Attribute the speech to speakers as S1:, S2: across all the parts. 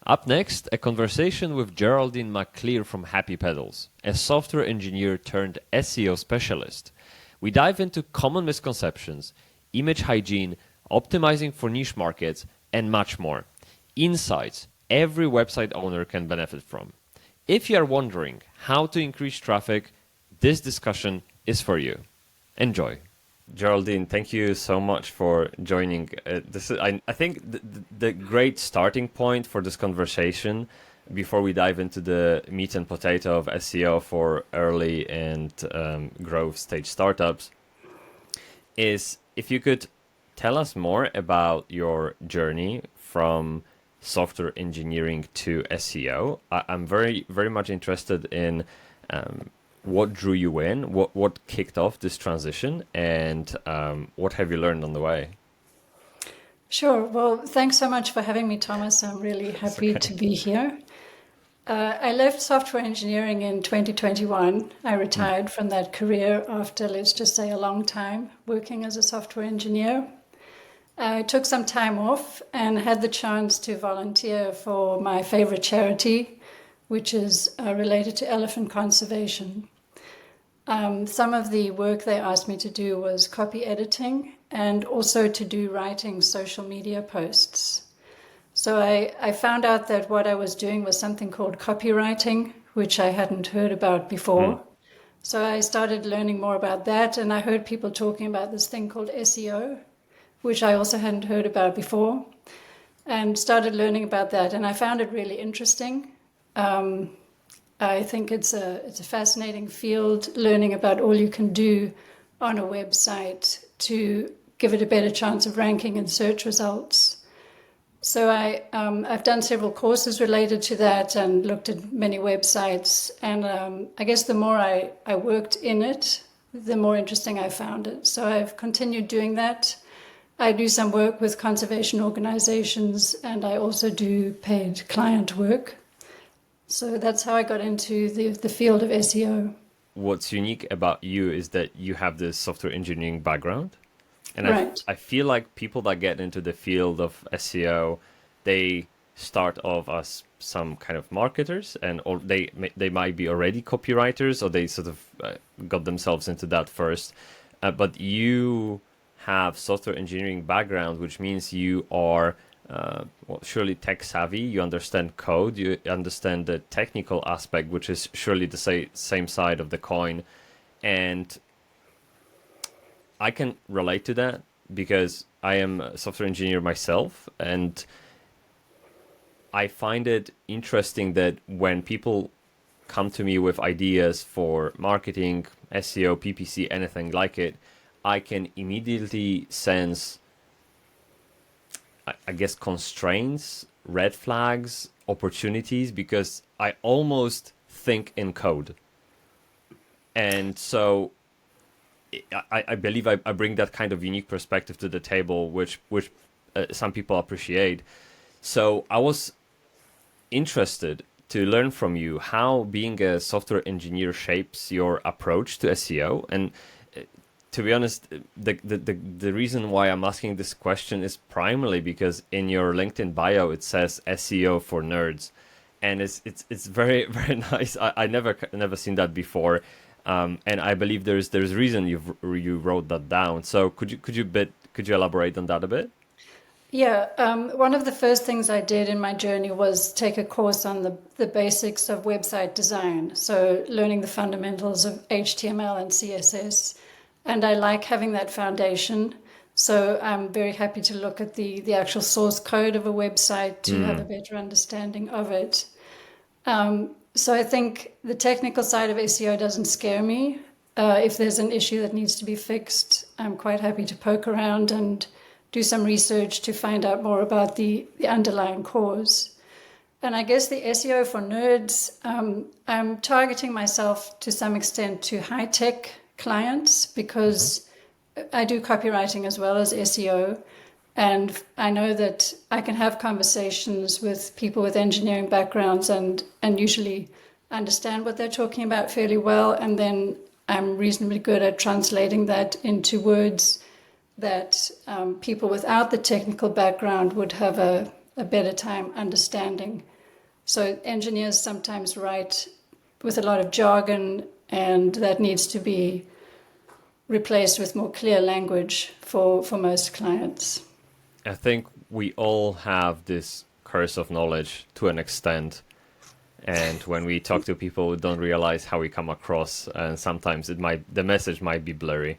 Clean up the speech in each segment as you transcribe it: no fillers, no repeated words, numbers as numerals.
S1: Up next, a conversation with Geraldine Maclear from Happy Pedals, a software engineer turned SEO specialist. We dive into common misconceptions, image hygiene, optimizing for niche markets, and much more. Insights every website owner can benefit from. If you are wondering how to increase traffic, this discussion is for you. Enjoy. Geraldine, thank you so much for joining. I think the great starting point for this conversation, before we dive into the meat and potato of SEO for early and growth stage startups, is if you could tell us more about your journey from software engineering to SEO. I'm very, very much interested in what drew you in, what kicked off this transition, and what have you learned on the way?
S2: Sure. Well, thanks so much for having me, Thomas. I'm really happy to be here. I left software engineering in 2021. I retired from that career after, let's just say, a long time working as a software engineer. I took some time off and had the chance to volunteer for my favorite charity, which is related to elephant conservation. Some of the work they asked me to do was copy editing and also to do writing social media posts. So I found out that what I was doing was something called copywriting, which I hadn't heard about before. So I started learning more about that, and I heard people talking about this thing called SEO, which I also hadn't heard about before, and started learning about that. And I found it really interesting. I think it's a fascinating field, learning about all you can do on a website to give it a better chance of ranking in search results. So I've done several courses related to that and looked at many websites. And I guess the more I worked in it, the more interesting I found it. So I've continued doing that. I do some work with conservation organizations, and I also do paid client work. So that's how I got into the field of SEO.
S1: What's unique about you is that you have this software engineering background. And
S2: Right.
S1: I feel like people that get into the field of SEO, they start off as some kind of marketers, or they might be already copywriters, or they sort of got themselves into that first. But you have software engineering background, which means you are surely tech savvy. You understand code, you understand the technical aspect, which is surely the same side of the coin. And I can relate to that because I am a software engineer myself, and I find it interesting that when people come to me with ideas for marketing, SEO, PPC, anything like it, I can immediately sense, I guess, constraints, red flags, opportunities, because I almost think in code. And so I believe I bring that kind of unique perspective to the table, which some people appreciate. So I was interested to learn from you how being a software engineer shapes your approach to SEO. And to be honest, the reason why I'm asking this question is primarily because in your LinkedIn bio it says SEO for nerds, and it's very, very nice. I never seen that before. And I believe there's reason you wrote that down. So could you elaborate on that a bit?
S2: Yeah, one of the first things I did in my journey was take a course on the basics of website design. So learning the fundamentals of HTML and CSS. And I like having that foundation. So I'm very happy to look at the actual source code of a website to have a better understanding of it. So I think the technical side of SEO doesn't scare me. If there's an issue that needs to be fixed, I'm quite happy to poke around and do some research to find out more about the underlying cause. And I guess the SEO for nerds, I'm targeting myself to some extent to high-tech clients because I do copywriting as well as SEO. And I know that I can have conversations with people with engineering backgrounds and usually understand what they're talking about fairly well. And then I'm reasonably good at translating that into words that people without the technical background would have a better time understanding. So engineers sometimes write with a lot of jargon, and that needs to be replaced with more clear language for most clients.
S1: I think we all have this curse of knowledge to an extent. And when we talk to people, we don't realize how we come across, and sometimes the message might be blurry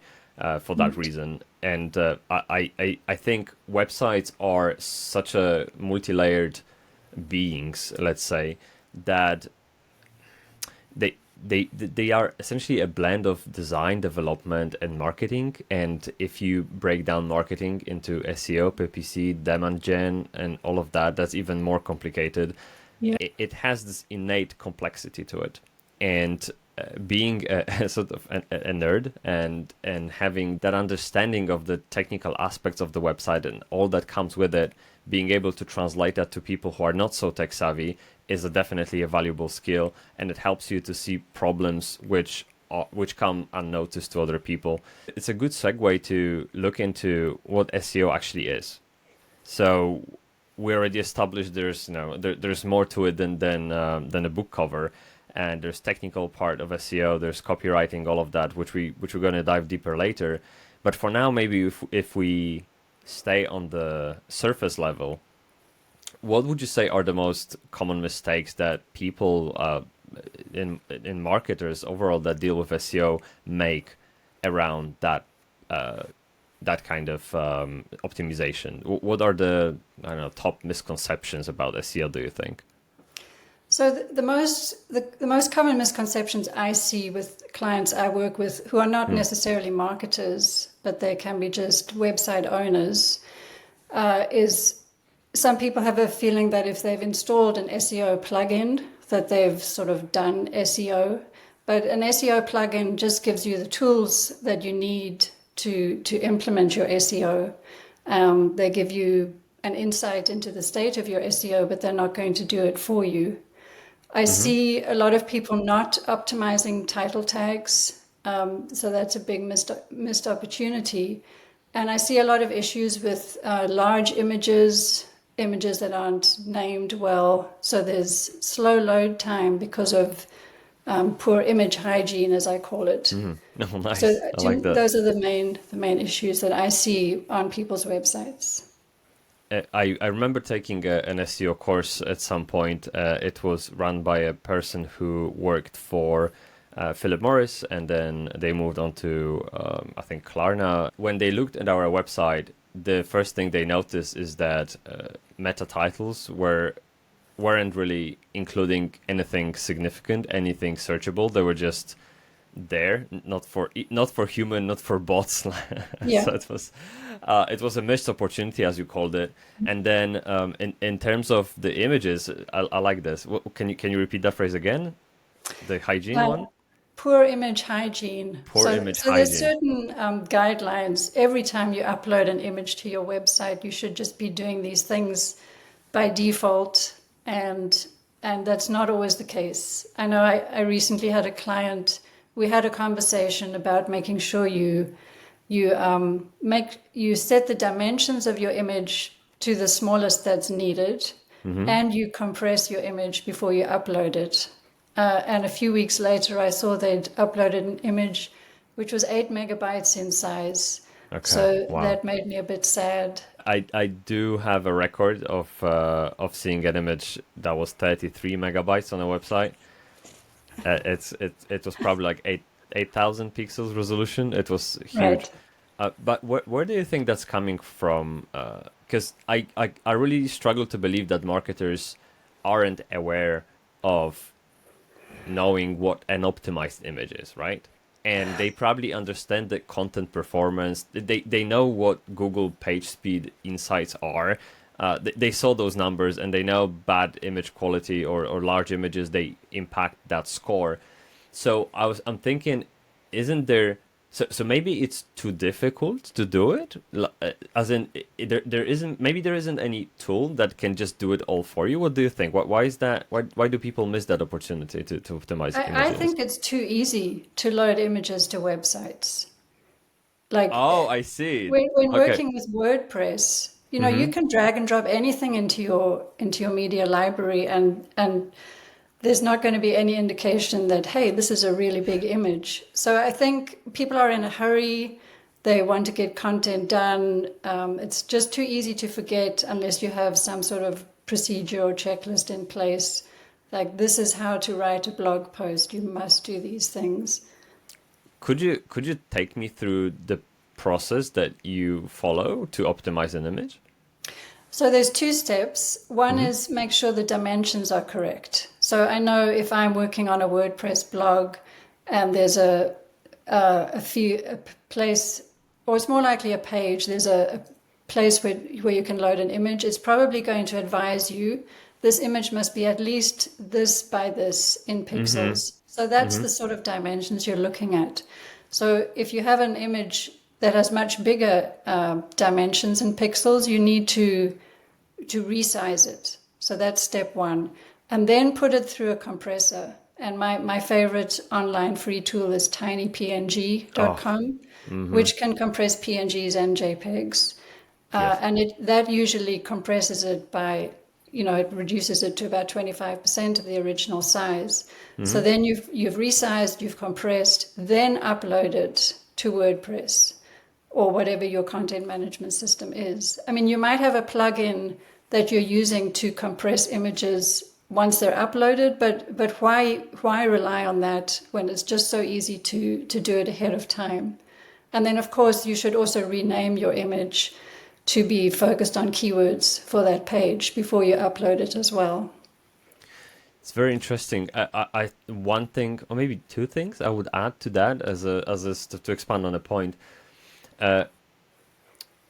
S1: for that reason. And I think websites are such a multi-layered beings, let's say, that they are essentially a blend of design, development, and marketing. And if you break down marketing into SEO, PPC, demand gen, and all of that, that's even more complicated.
S2: Yeah.
S1: It has this innate complexity to it. And being a sort of a nerd and having that understanding of the technical aspects of the website and all that comes with it, being able to translate that to people who are not so tech savvy is definitely a valuable skill, and it helps you to see problems which come unnoticed to other people. It's a good segue to look into what SEO actually is. So we already established there's more to it than a book cover, and there's technical part of SEO, there's copywriting, all of that, which we're going to dive deeper later. But for now, maybe if we stay on the surface level, what would you say are the most common mistakes that people in marketers overall that deal with SEO make around that kind of optimization? What are the top misconceptions about SEO, do you think?
S2: So the most common misconceptions I see with clients I work with who are not necessarily marketers, but they can be just website owners, is some people have a feeling that if they've installed an SEO plugin, that they've sort of done SEO. But an SEO plugin just gives you the tools that you need to implement your SEO. They give you an insight into the state of your SEO, but they're not going to do it for you. I see a lot of people not optimizing title tags, so that's a big missed opportunity. And I see a lot of issues with large images that aren't named well. So there's slow load time because of poor image hygiene, as I call it.
S1: Oh, nice.
S2: So
S1: I like that.
S2: those are the main issues that I see on people's websites.
S1: I remember taking an SEO course at some point. It was run by a person who worked for Philip Morris, and then they moved on to, I think, Klarna. When they looked at our website, the first thing they noticed is that meta titles weren't really including anything significant, anything searchable. They were just there, not for human, not for bots.
S2: Yeah.
S1: So it was a missed opportunity, as you called it. And then in terms of the images, I like this. Can you repeat that phrase again? The hygiene one?
S2: Poor image hygiene.
S1: Poor image
S2: so there's
S1: hygiene.
S2: certain guidelines. Every time you upload an image to your website, you should just be doing these things by default, and that's not always the case. I know I recently had a client. We had a conversation about making sure you set the dimensions of your image to the smallest that's needed, and you compress your image before you upload it. And a few weeks later, I saw they'd uploaded an image which was 8 megabytes in size.
S1: Okay.
S2: So
S1: Wow.
S2: that made me a bit sad.
S1: I do have a record of seeing an image that was 33 megabytes on a website. It was probably like 8,000 pixels resolution. It was huge.
S2: Right.
S1: But where do you think that's coming from? Because I really struggle to believe that marketers aren't aware of knowing what an optimized image is, right? And they probably understand the content performance. They know what Google page speed insights are. They saw those numbers, and they know bad image quality or large images, they impact that score. So I'm thinking, isn't there? So maybe it's too difficult to do it. As in, there isn't any tool that can just do it all for you. What do you think? Why is that? Why do people miss that opportunity to optimize images?
S2: I think it's too easy to load images to websites. Like,
S1: Oh, I see.
S2: when
S1: Okay.
S2: working with WordPress, You know, you can drag and drop anything into your media library, and there's not going to be any indication that, hey, this is a really big image. So I think people are in a hurry. They want to get content done. It's just too easy to forget unless you have some sort of procedure or checklist in place. Like, this is how to write a blog post. You must do these things.
S1: Could you take me through the process that you follow to optimize an image?
S2: So there's two steps. One is make sure the dimensions are correct. So I know if I'm working on a WordPress blog and there's a place, or it's more likely a page, there's a place where you can load an image, it's probably going to advise you this image must be at least this by this in pixels. So that's the sort of dimensions you're looking at. So if you have an image that has much bigger dimensions in pixels, you need to resize it. So that's step one. And then put it through a compressor. And my favorite online free tool is tinypng.com, which can compress PNGs and JPEGs. And that usually compresses it by, it reduces it to about 25% of the original size. So then you've resized, you've compressed, then upload it to WordPress or whatever your content management system is. I mean, you might have a plugin that you're using to compress images once they're uploaded, but why rely on that when it's just so easy to do it ahead of time? And then, of course, you should also rename your image to be focused on keywords for that page before you upload it as well.
S1: It's very interesting. I one thing, or maybe two things, I would add to that to expand on a point.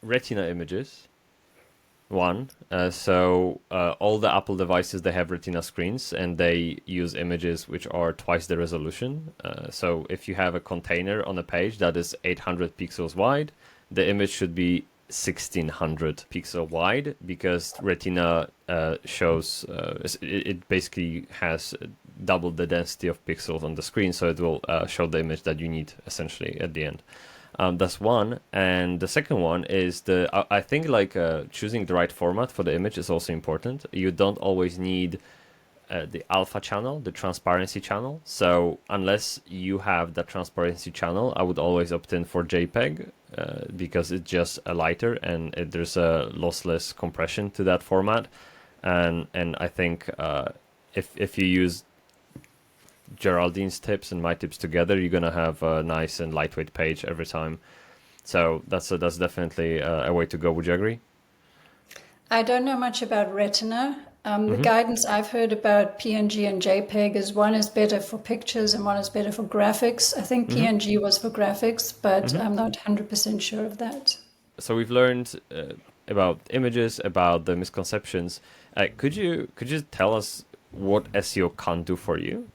S1: Retina images. One, all the Apple devices, they have Retina screens and they use images which are twice the resolution. So if you have a container on a page that is 800 pixels wide, the image should be 1600 pixel wide, because Retina shows it basically has double the density of pixels on the screen, so it will show the image that you need essentially at the end. That's one. And the second one is I think choosing the right format for the image is also important. You don't always need the alpha channel, the transparency channel. So unless you have that transparency channel, I would always opt in for JPEG because it's just a lighter and there's a lossless compression to that format. And I think if you use Geraldine's tips and my tips together, you're gonna have a nice and lightweight page every time. So that's definitely a way to go. Would you agree?
S2: I don't know much about Retina. The guidance I've heard about PNG and JPEG is one is better for pictures and one is better for graphics. I think PNG was for graphics, but I'm not 100% sure of that. So
S1: we've learned about images, about the misconceptions. Could you tell us what SEO can't do for you?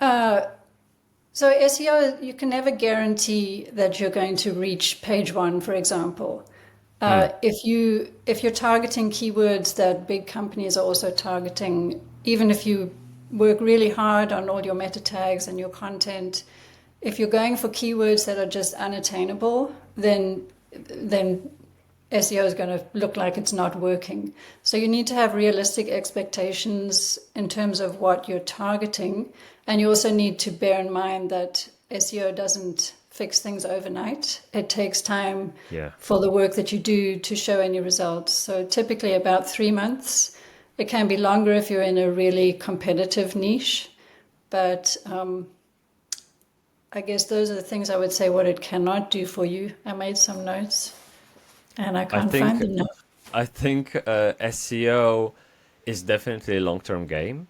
S2: So SEO, you can never guarantee that you're going to reach page one, for example. If you're targeting keywords that big companies are also targeting, even if you work really hard on all your meta tags and your content, if you're going for keywords that are just unattainable, then SEO is going to look like it's not working. So you need to have realistic expectations in terms of what you're targeting. And you also need to bear in mind that SEO doesn't fix things overnight. It takes time for the work that you do to show any results. So typically about 3 months. It can be longer if you're in a really competitive niche. But I guess those are the things I would say what it cannot do for you. I made some notes and I can't find them now.
S1: I think SEO is definitely a long-term game.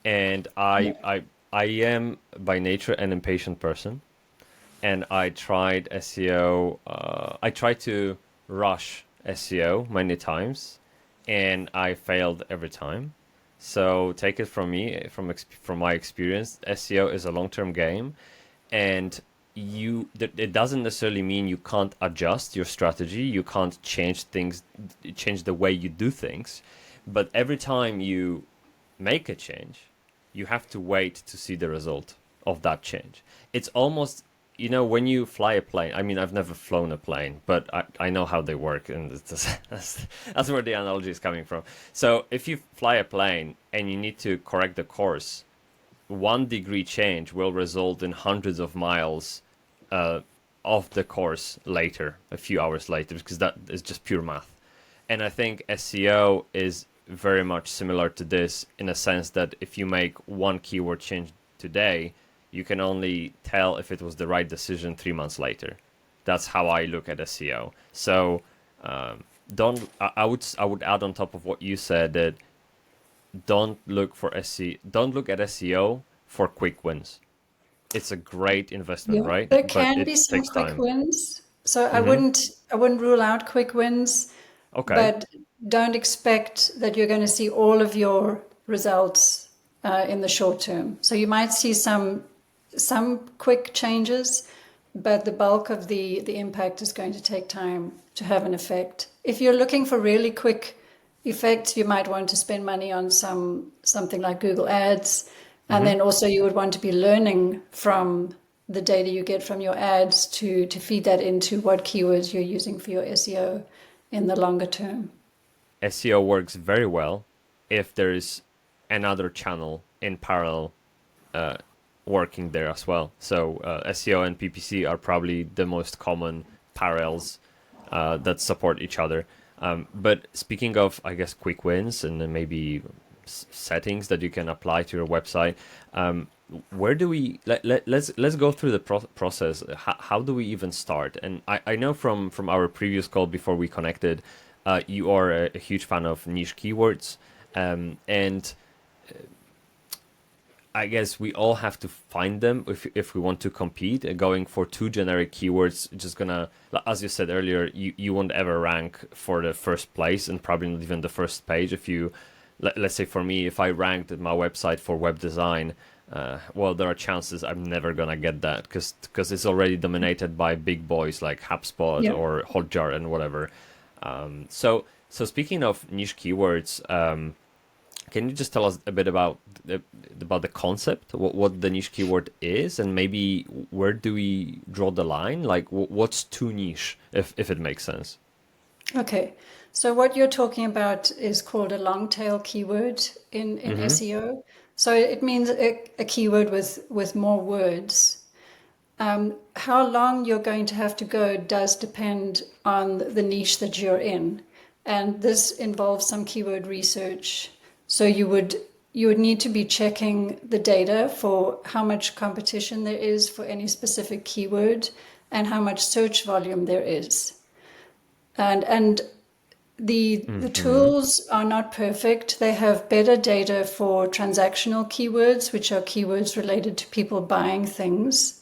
S1: And I am by nature an impatient person. And I tried SEO. I tried to rush SEO many times, and I failed every time. So take it from me, from my experience, SEO is a long-term game, and it doesn't necessarily mean you can't adjust your strategy. You can't change the way you do things, but every time you make a change, you have to wait to see the result of that change. It's almost you know, when you fly a plane, I mean, I've never flown a plane, but I know how they work, and that's where the analogy is coming from. So if you fly a plane and you need to correct the course, 1 degree change will result in hundreds of miles off the course later, a few hours later, because that is just pure math. And I think SEO is very much similar to this in a sense that if you make one keyword change today, you can only tell if it was the right decision 3 months later. That's how I look at SEO. So don't. I would add on top of what you said that don't look for SEO. Don't look at SEO for quick wins. It's a great investment,
S2: Yeah,
S1: right?
S2: there
S1: But
S2: can
S1: it
S2: be some
S1: takes
S2: quick
S1: time.
S2: wins. So
S1: Mm-hmm.
S2: I wouldn't rule out quick wins,
S1: Okay.
S2: but don't expect that you're going to see all of your results in the short term. So you might see some quick changes, but the bulk of the impact is going to take time to have an effect. If you're looking for really quick effects, you might want to spend money on something like Google Ads. And
S1: Mm-hmm.
S2: then also you would want to be learning from the data you get from your ads to feed that into what keywords you're using for your SEO in the longer term.
S1: SEO works very well if there is another channel in parallel working there as well. So SEO and PPC are probably the most common parallels that support each other. But speaking of, I guess, quick wins and then maybe settings that you can apply to your website, where do we let's go through the process. How do we even start? And I know from our previous call before we connected, you are a huge fan of niche keywords, and I guess we all have to find them if we want to compete. Going for too generic keywords, just gonna, as you said earlier, you won't ever rank for the first place and probably not even the first page. If you, let's say for me, if I ranked my website for web design, well, there are chances I'm never gonna get that because it's already dominated by big boys like HubSpot
S2: Yeah.
S1: or Hotjar and whatever. So speaking of niche keywords, can you just tell us a bit about the concept, what the niche keyword is, and maybe where do we draw the line? Like, what's too niche, if it makes sense?
S2: Okay. So what you're talking about is called a long tail keyword in
S1: Mm-hmm.
S2: SEO. So it means a keyword with more words. How long you're going to have to go does depend on the niche that you're in. And this involves some keyword research. So you would need to be checking the data for how much competition there is for any specific keyword and how much search volume there is. And the
S1: Mm-hmm.
S2: tools are not perfect. They have better data for transactional keywords, which are keywords related to people buying things,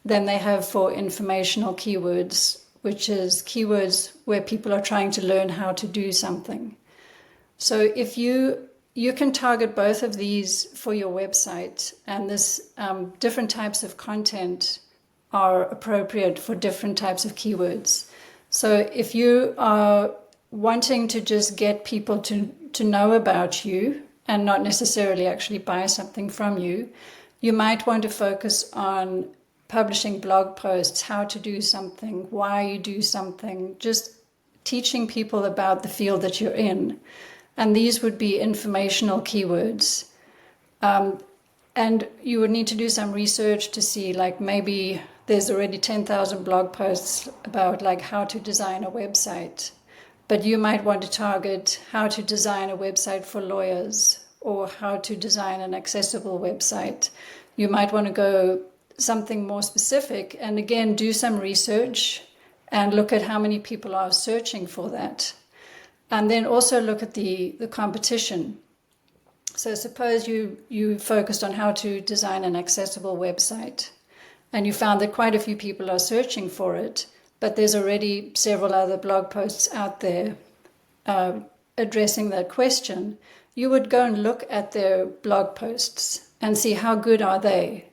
S2: than they have for informational keywords, which is keywords where people are trying to learn how to do something. So if you can target both of these for your website, and this different types of content are appropriate for different types of keywords. So if you are wanting to just get people to know about you and not necessarily actually buy something from you, you might want to focus on publishing blog posts, how to do something, why you do something, just teaching people about the field that you're in. And these would be informational keywords. And you would need to do some research to see, like, maybe there's already 10,000 blog posts about like how to design a website, but you might want to target how to design a website for lawyers or how to design an accessible website. You might want to go something more specific and again do some research and look at how many people are searching for that. And then also look at the competition. So suppose you focused on how to design an accessible website and you found that quite a few people are searching for it, but there's already several other blog posts out there addressing that question. You would go and look at their blog posts and see how good are they.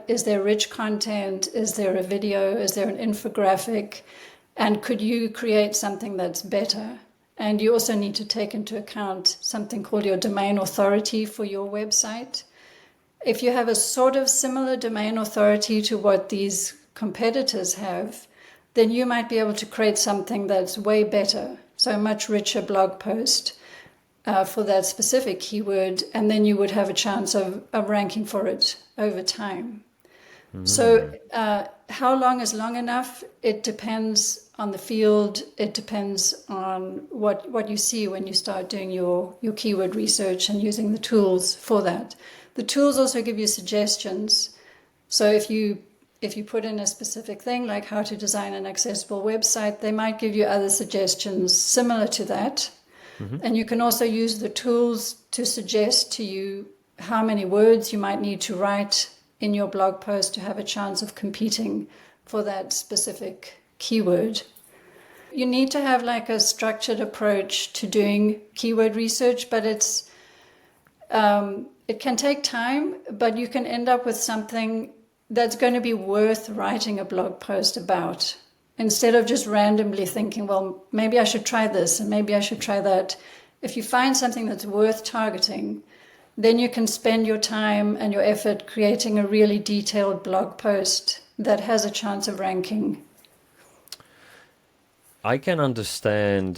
S2: Is there rich content? Is there a video? Is there an infographic? And could you create something that's better? And you also need to take into account something called your domain authority for your website. If you have a sort of similar domain authority to what these competitors have, then you might be able to create something that's way better, so a much richer blog post for that specific keyword, and then you would have a chance of ranking for it over time. So how long is long enough? It depends on the field. It depends on what you see when you start doing your keyword research and using the tools for that. The tools also give you suggestions. So if you put in a specific thing like how to design an accessible website, they might give you other suggestions similar to that. And you can also use the tools to suggest to you how many words you might need to write in your blog post to have a chance of competing for that specific keyword. You need to have like a structured approach to doing keyword research, but it can take time, but you can end up with something that's going to be worth writing a blog post about. Instead of just randomly thinking, well, maybe I should try this and maybe I should try that. If you find something that's worth targeting, then you can spend your time and your effort creating a really detailed blog post that has a chance of ranking.
S1: I can understand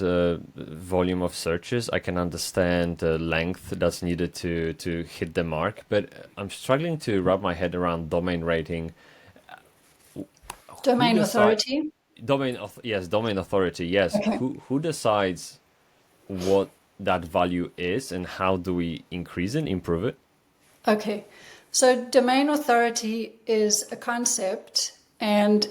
S1: volume of searches. I can understand the length that's needed to hit the mark, but I'm struggling to wrap my head around domain rating.
S2: Domain authority?
S1: Domain authority, yes.
S2: Okay.
S1: Who decides what that value is and how do we increase it, improve it?
S2: Okay. So domain authority is a concept, and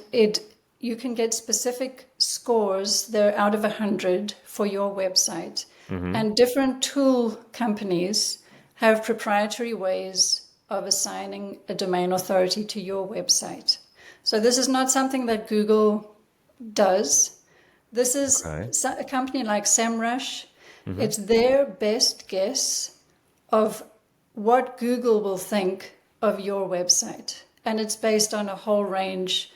S2: you can get specific scores. They're out of 100 for your website. And different tool companies have proprietary ways of assigning a domain authority to your website. So this is not something that Google does. This is a company like SEMrush. It's their best guess of what Google will think of your website. And it's based on a whole range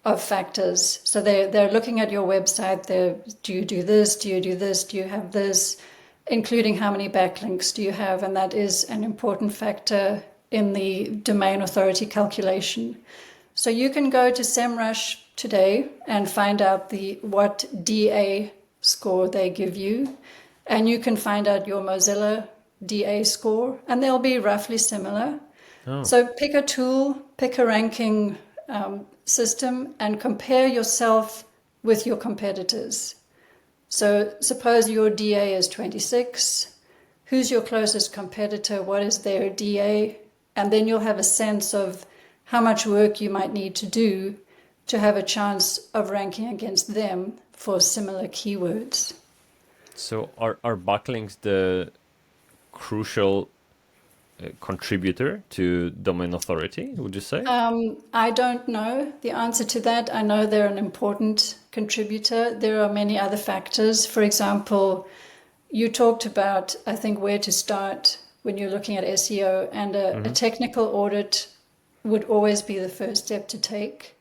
S2: of factors. So they're looking at your website. Do you do this? Do you do this? Do you have this? Including how many backlinks do you have? And that is an important factor in the domain authority calculation. So you can go to SEMrush today and find out what DA score they give you. And you can find out your Mozilla DA score, and they'll be roughly similar. So pick a tool, pick a ranking system, and compare yourself with your competitors. So suppose your DA is 26. Who's your closest competitor? What is their DA? And then you'll have a sense of how much work you might need to do to have a chance of ranking against them for similar keywords.
S1: So are backlinks the crucial contributor to domain authority, would you say?
S2: I don't know the answer to that. I know they're an important contributor. There are many other factors. For example, you talked about, I think, where to start when you're looking at SEO, and a technical audit would always be the first step to take.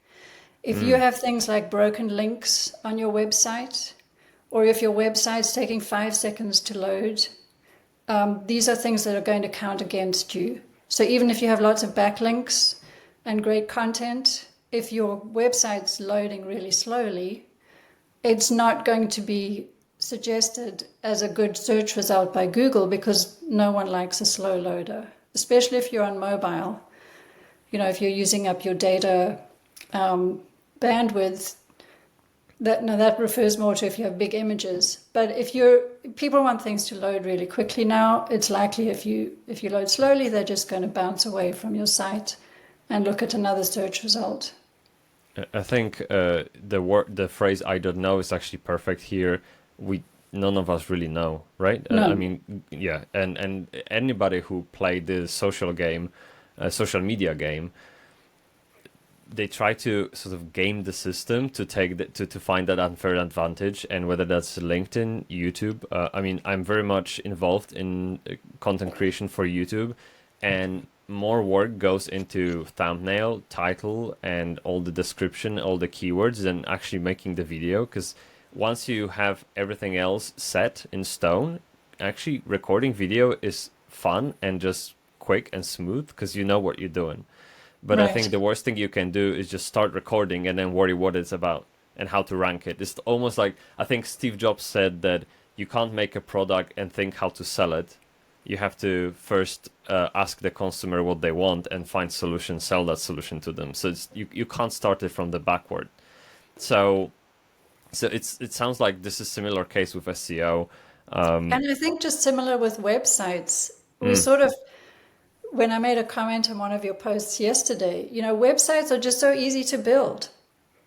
S2: If you have things like broken links on your website, or if your website's taking 5 seconds to load, these are things that are going to count against you. So even if you have lots of backlinks and great content, if your website's loading really slowly, it's not going to be suggested as a good search result by Google, because no one likes a slow loader, especially if you're on mobile. You know, if you're using up your data bandwidth, that refers more to if you have big images. But if people want things to load really quickly now, it's likely if you load slowly, they're just going to bounce away from your site and look at another search result.
S1: I think the phrase "I don't know" is actually perfect here. None of us really know, right?
S2: No.
S1: I mean, yeah, and anybody who played the social media game, they try to sort of game the system to to find that unfair advantage, and whether that's LinkedIn, YouTube. I mean, I'm very much involved in content creation for YouTube, and more work goes into thumbnail, title, and all the description, all the keywords, than actually making the video. Because once you have everything else set in stone, actually recording video is fun and just quick and smooth because you know what you're doing. But I think
S2: Right.
S1: the worst thing you can do is just start recording and then worry what it's about and how to rank it. It's almost like, I think Steve Jobs said that you can't make a product and think how to sell it. You have to first ask the consumer what they want and find solutions, sell that solution to them. So you can't start it from the backward. So it sounds like this is a similar case with SEO.
S2: And I think just similar with websites, we
S1: Mm.
S2: sort of, when I made a comment on one of your posts yesterday, websites are just so easy to build,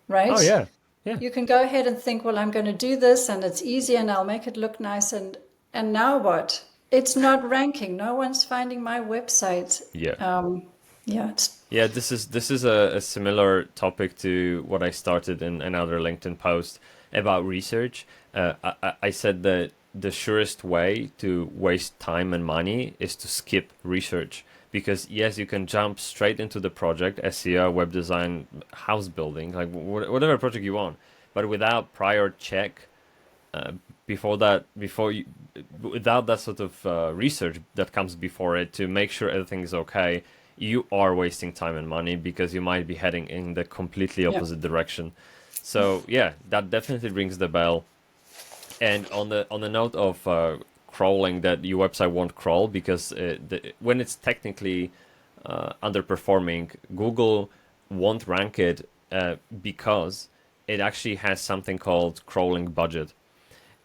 S1: Oh
S2: right?
S1: yeah, yeah,
S2: You can go ahead and think, well, I'm going to do this and it's easy and I'll make it look nice. And now what? It's not ranking. No one's finding my website.
S1: yeah.
S2: Yeah, it's
S1: Yeah, this is a similar topic to what I started in another LinkedIn post about research. I said that the surest way to waste time and money is to skip research because yes, you can jump straight into the project, SEO, web design, house building, like whatever project you want, but without prior check uh, before you, without that sort of research that comes before it to make sure everything is okay, you are wasting time and money because you might be heading in the completely
S2: yeah.
S1: opposite direction. So yeah, that definitely rings the bell. And on the note of crawling, that your website won't crawl because when it's technically underperforming, Google won't rank it because it actually has something called crawling budget.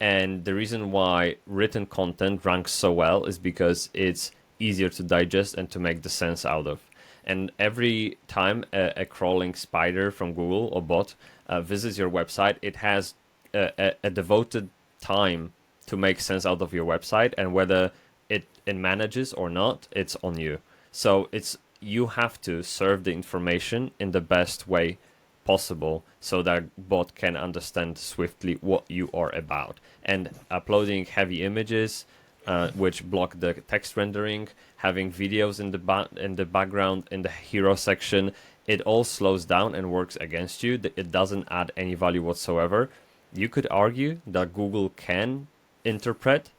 S1: And the reason why written content ranks so well is because it's easier to digest and to make the sense out of. And every time a crawling spider from Google or bot visits your website, it has a devoted time to make sense out of your website, and whether it manages or not, it's on you. So you have to serve the information in the best way possible so that bot can understand swiftly what you are about. And uploading heavy images which block the text rendering, having videos in the background in the hero section, it all slows down and works against you. It doesn't add any value whatsoever. You could argue that Google can interpret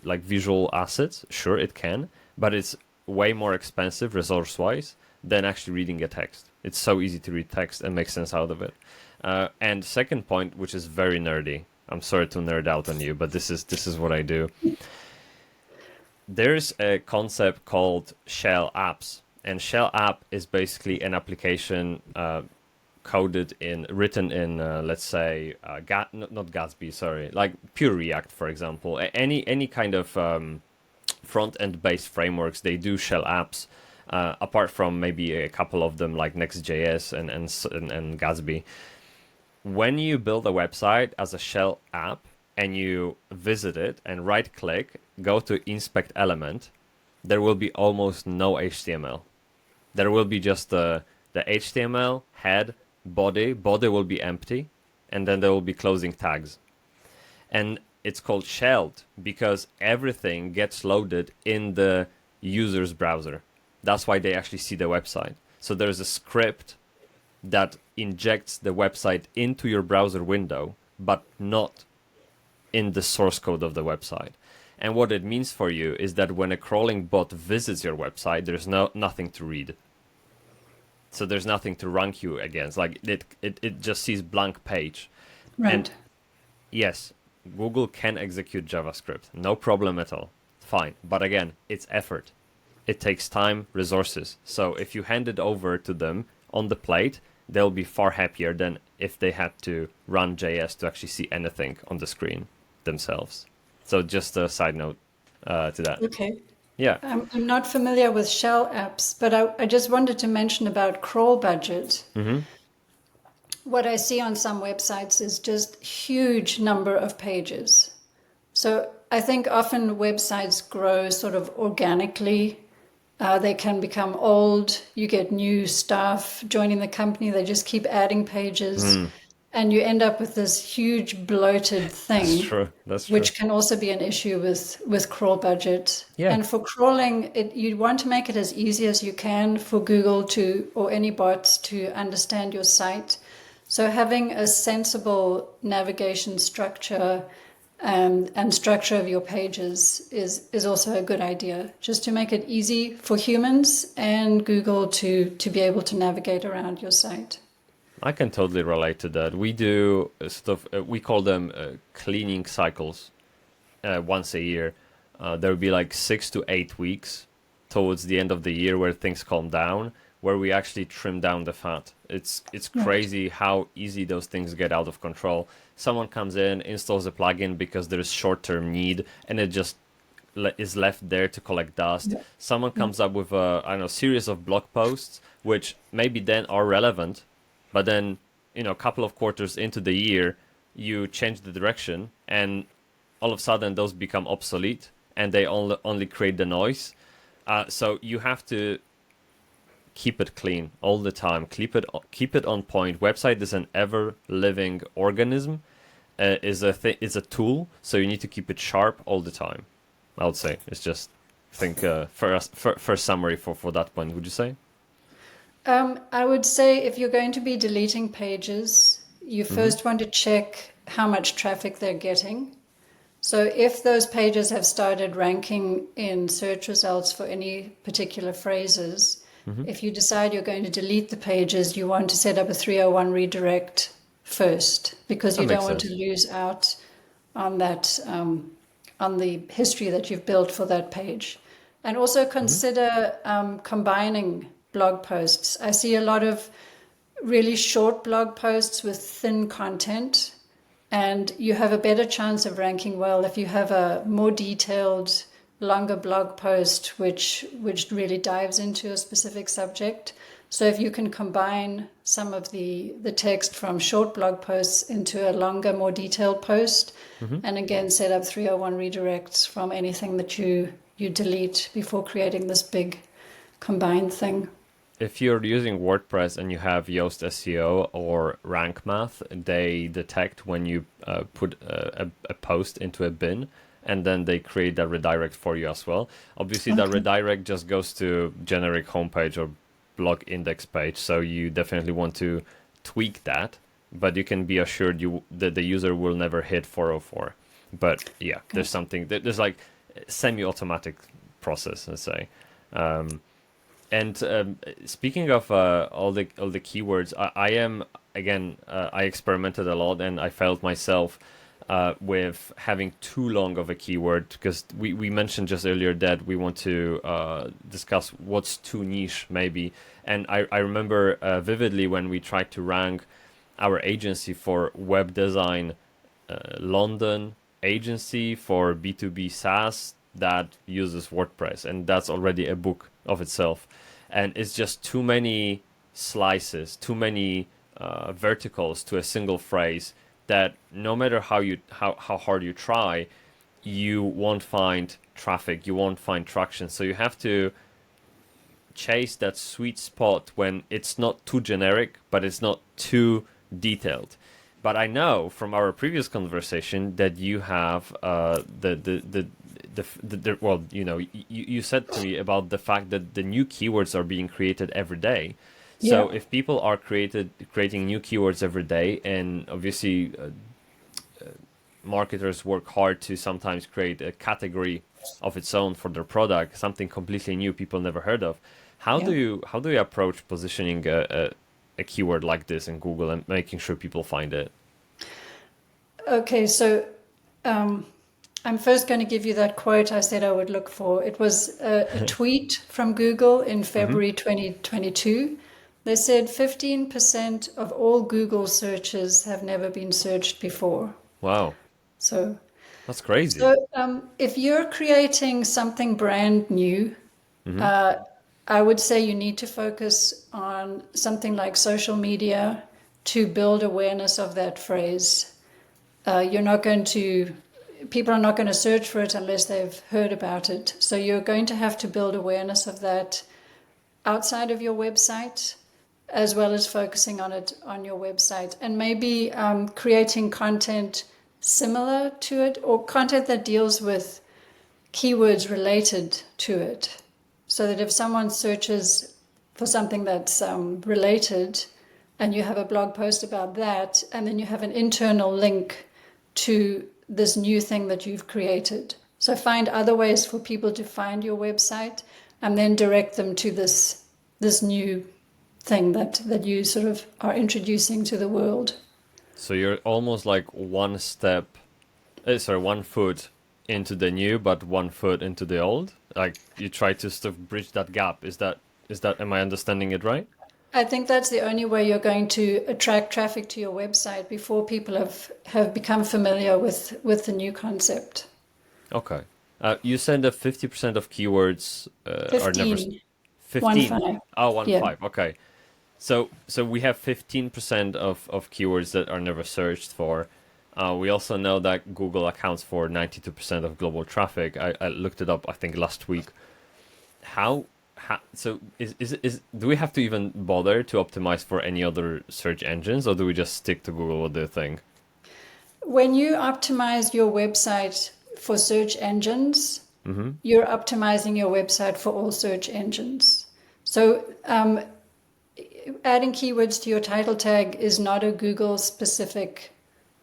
S1: like visual assets. Sure, it can, but it's way more expensive resource wise than actually reading a text. It's so easy to read text and make sense out of it. And second point, which is very nerdy. I'm sorry to nerd out on you, but this is what I do. There's a concept called shell apps, and shell app is basically an application written in let's say not Gatsby, sorry, like pure React, for example. Any kind of front end based frameworks, they do shell apps. Apart from maybe a couple of them like Next.js and Gatsby. When you build a website as a shell app and you visit it and right click, go to inspect element, there will be almost no HTML. There will be just the HTML, head, body. Body will be empty, and then there will be closing tags. And it's called shelled because everything gets loaded in the user's browser. That's why they actually see the website. So there's a script that injects the website into your browser window, but not in the source code of the website. And what it means for you is that when a crawling bot visits your website, there's nothing to read. So there's nothing to rank you against. Like it just sees blank page. And
S2: Right.
S1: yes, Google can execute JavaScript, no problem at all. Fine. But again, it's effort. It takes time, resources. So if you hand it over to them on the plate, they'll be far happier than if they had to run JS to actually see anything on the screen themselves. So just a side note to that.
S2: Okay.
S1: Yeah.
S2: I'm not familiar with shell apps, but I just wanted to mention about crawl budget.
S1: Mm-hmm.
S2: What I see on some websites is just huge number of pages. So I think often websites grow sort of organically. They can become old. You get new staff joining the company. They just keep adding pages. And you end up with this huge bloated
S1: That's
S2: thing,
S1: true. That's true.
S2: which can also be an issue with crawl budget.
S1: Yeah.
S2: And for crawling, you want to make it as easy as you can for Google to, or any bots to understand your site. So having a sensible navigation structure, and structure of your pages is also a good idea, just to make it easy for humans and Google to be able to navigate around your site.
S1: I can totally relate to that. We do we call them cleaning cycles once a year. There will be like 6 to 8 weeks towards the end of the year where things calm down, where we actually trim down the fat. It's crazy how easy those things get out of control. Someone comes in, installs a plugin because there is short-term need, and it just is left there to collect dust.
S2: Yeah.
S1: Someone comes up with a, I don't know, series of blog posts, which maybe then are relevant, but then, a couple of quarters into the year, you change the direction, and all of a sudden those become obsolete, and they only create the noise. So you have to keep it clean all the time. Keep it on point. Website is an ever living organism. Is a tool, so you need to keep it sharp all the time. I would say it's just first summary for that point. Would you say?
S2: I would say if you're going to be deleting pages, you first want to check how much traffic they're getting. So if those pages have started ranking in search results for any particular phrases, if you decide you're going to delete the pages, you want to set up a 301 redirect first, because you don't want to lose out on that, on the history that you've built for that page. And also consider combining blog posts. I see a lot of really short blog posts with thin content, and you have a better chance of ranking well if you have a more detailed, longer blog post which really dives into a specific subject. So if you can combine some of the text from short blog posts into a longer, more detailed post, and again set up 301 redirects from anything that you delete before creating this big combined thing.
S1: If you're using WordPress and you have Yoast SEO or Rank Math, they detect when you put a post into a bin, and then they create that redirect for you as well. Obviously, that redirect just goes to generic homepage or blog index page, so you definitely want to tweak that, but you can be assured that the user will never hit 404. But yeah, there's like semi-automatic process, let's say. And speaking of all the keywords, I am again I experimented a lot, and I felt myself with having too long of a keyword, because we mentioned just earlier that we want to discuss what's too niche maybe. And I remember vividly when we tried to rank our agency for web design, London agency for B2B SaaS that uses WordPress, and that's already a book of itself. And it's just too many slices, too many verticals to a single phrase, that no matter how hard you try, you won't find traffic, you won't find traction. So you have to chase that sweet spot when it's not too generic, but it's not too detailed. But I know from our previous conversation that you have you said to me about the fact that the new keywords are being created every day. So if people are creating new keywords every day, and obviously marketers work hard to sometimes create a category of its own for their product, something completely new people never heard of. How do you approach positioning a keyword like this in Google and making sure people find it?
S2: Okay, so I'm first going to give you that quote I said I would look for. It was a tweet from Google in February 2022. They said 15% of all Google searches have never been searched before.
S1: Wow.
S2: So
S1: that's crazy.
S2: So if you're creating something brand new, I would say you need to focus on something like social media to build awareness of that phrase. People are not going to search for it unless they've heard about it. So you're going to have to build awareness of that outside of your website, as well as focusing on it on your website, and maybe creating content similar to it, or content that deals with keywords related to it, so that if someone searches for something that's related, and you have a blog post about that, and then you have an internal link to this new thing that you've created. So find other ways for people to find your website and then direct them to this new thing that you sort of are introducing to the world.
S1: So you're almost like one foot into the new, but 1 foot into the old. Like you try to sort of bridge that gap. Is that? Am I understanding it right?
S2: I think that's the only way you're going to attract traffic to your website before people have become familiar with the new concept.
S1: Okay. You said that 50% of keywords are never
S2: 15.
S1: 15.
S2: 1-5.
S1: Oh, one
S2: Yeah.
S1: five. Okay. So we have 15% of keywords that are never searched for. We also know that Google accounts for 92% of global traffic. I looked it up, I think, last week. So do we have to even bother to optimize for any other search engines, or do we just stick to Google? What do you think?
S2: When you optimize your website for search engines,
S1: Mm-hmm.
S2: you're optimizing your website for all search engines. So adding keywords to your title tag is not a Google-specific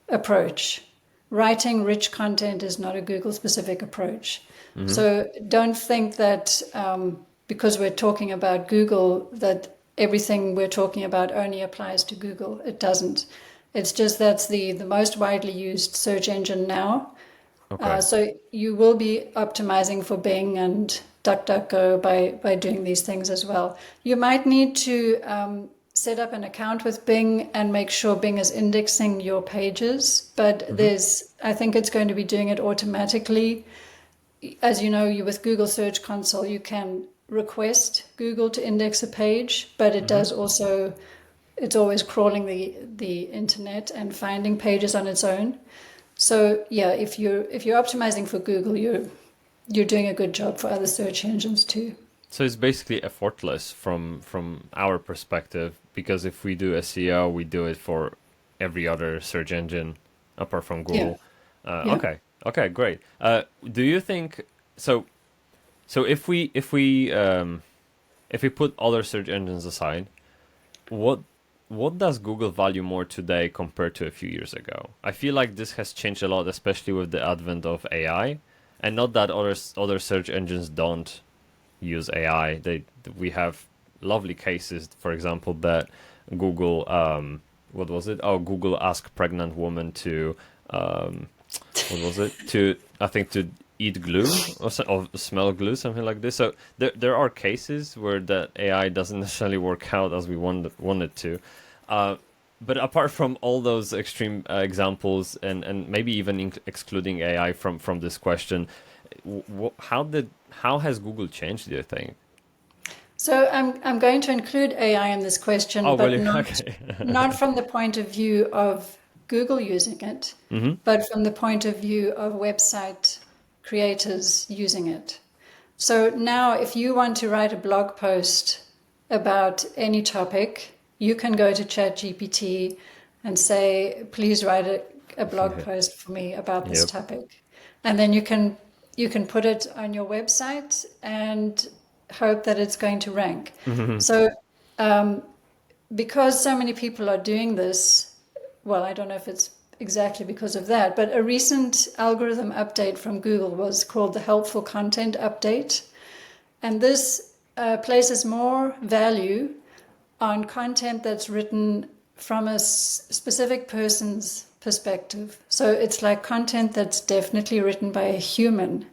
S2: approach. Writing rich content is not a Google-specific approach.
S1: Mm-hmm.
S2: So don't think that because we're talking about Google, that everything we're talking about only applies to Google. It doesn't. It's just that's the most widely used search engine now.
S1: Okay.
S2: So you will be optimizing for Bing and DuckDuckGo by doing these things as well. You might need to set up an account with Bing and make sure Bing is indexing your pages, but I think it's going to be doing it automatically. As you know, with Google Search Console, you can request Google to index a page, but it does also, it's always crawling the internet and finding pages on its own. So yeah, if you're optimizing for Google, you're doing a good job for other search engines too.
S1: So it's basically effortless from our perspective, because if we do SEO, we do it for every other search engine apart from Google.
S2: Yeah.
S1: Okay, great. Do you think so? So if we put other search engines aside, what does Google value more today compared to a few years ago? I feel like this has changed a lot, especially with the advent of AI, and not that other search engines don't use AI. We have lovely cases, for example, that Google what was it? Oh, Google asked pregnant woman to what was it? To eat glue or smell glue, something like this. So there are cases where that AI doesn't necessarily work out as we want it to. But apart from all those extreme examples, and maybe even excluding AI from this question, how has Google changed, do you think?
S2: So I'm going to include AI in this question,
S1: Oh,
S2: but
S1: really?
S2: not
S1: Okay.
S2: not from the point of view of Google using it, but from the point of view of website creators using it. So now, if you want to write a blog post about any topic, you can go to ChatGPT and say, "Please write a blog post for me about this
S1: Yep.
S2: topic," and then you can put it on your website and hope that it's going to rank. So because so many people are doing this, well, I don't know if it's exactly because of that, but a recent algorithm update from Google was called the Helpful Content Update. And this places more value on content that's written from a specific person's perspective. So it's like content that's definitely written by a human.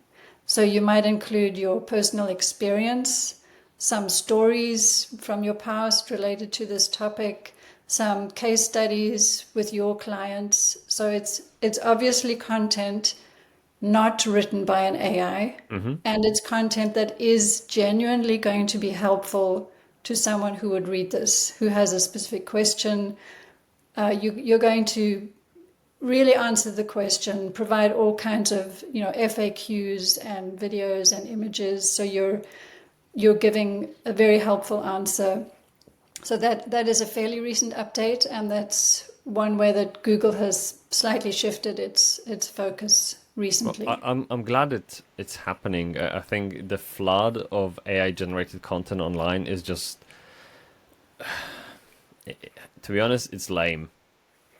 S2: So you might include your personal experience, some stories from your past related to this topic, some case studies with your clients. So it's obviously content not written by an AI, and it's content that is genuinely going to be helpful to someone who would read this, who has a specific question. You're going to really answer the question, provide all kinds of FAQs and videos and images. So you're giving a very helpful answer. So that is a fairly recent update, and that's one way that Google has slightly shifted its focus recently.
S1: Well, I'm glad it's happening. I think the flood of AI generated content online is just, to be honest, it's lame.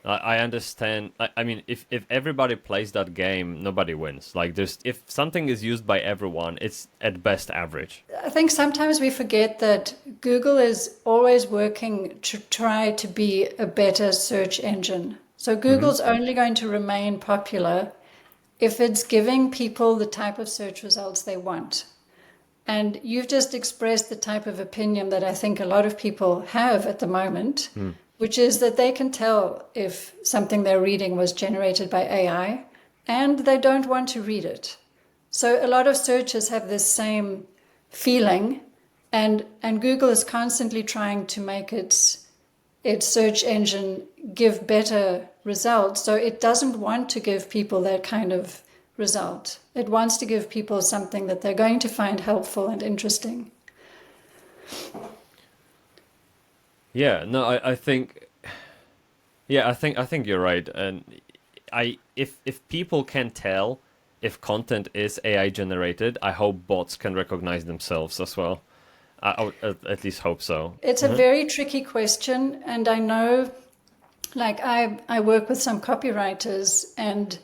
S1: I understand. I mean, if everybody plays that game, nobody wins. Like, if something is used by everyone, it's at best average.
S2: I think sometimes we forget that Google is always working to try to be a better search engine. So
S1: Hmm.
S2: Google's only going to remain popular if it's giving people the type of search results they want. And you've just expressed the type of opinion that I think a lot of people have at the moment, which is that they can tell if something they're reading was generated by AI and they don't want to read it. So a lot of searchers have this same feeling, and Google is constantly trying to make its search engine give better results. So it doesn't want to give people that kind of result. It wants to give people something that they're going to find helpful and interesting.
S1: Yeah, no, I think, yeah, I think you're right. And if people can tell if content is AI generated, I hope bots can recognize themselves as well. I would at least hope so.
S2: It's a
S1: Hmm.
S2: very tricky question, and I know, like, I work with some copywriters, and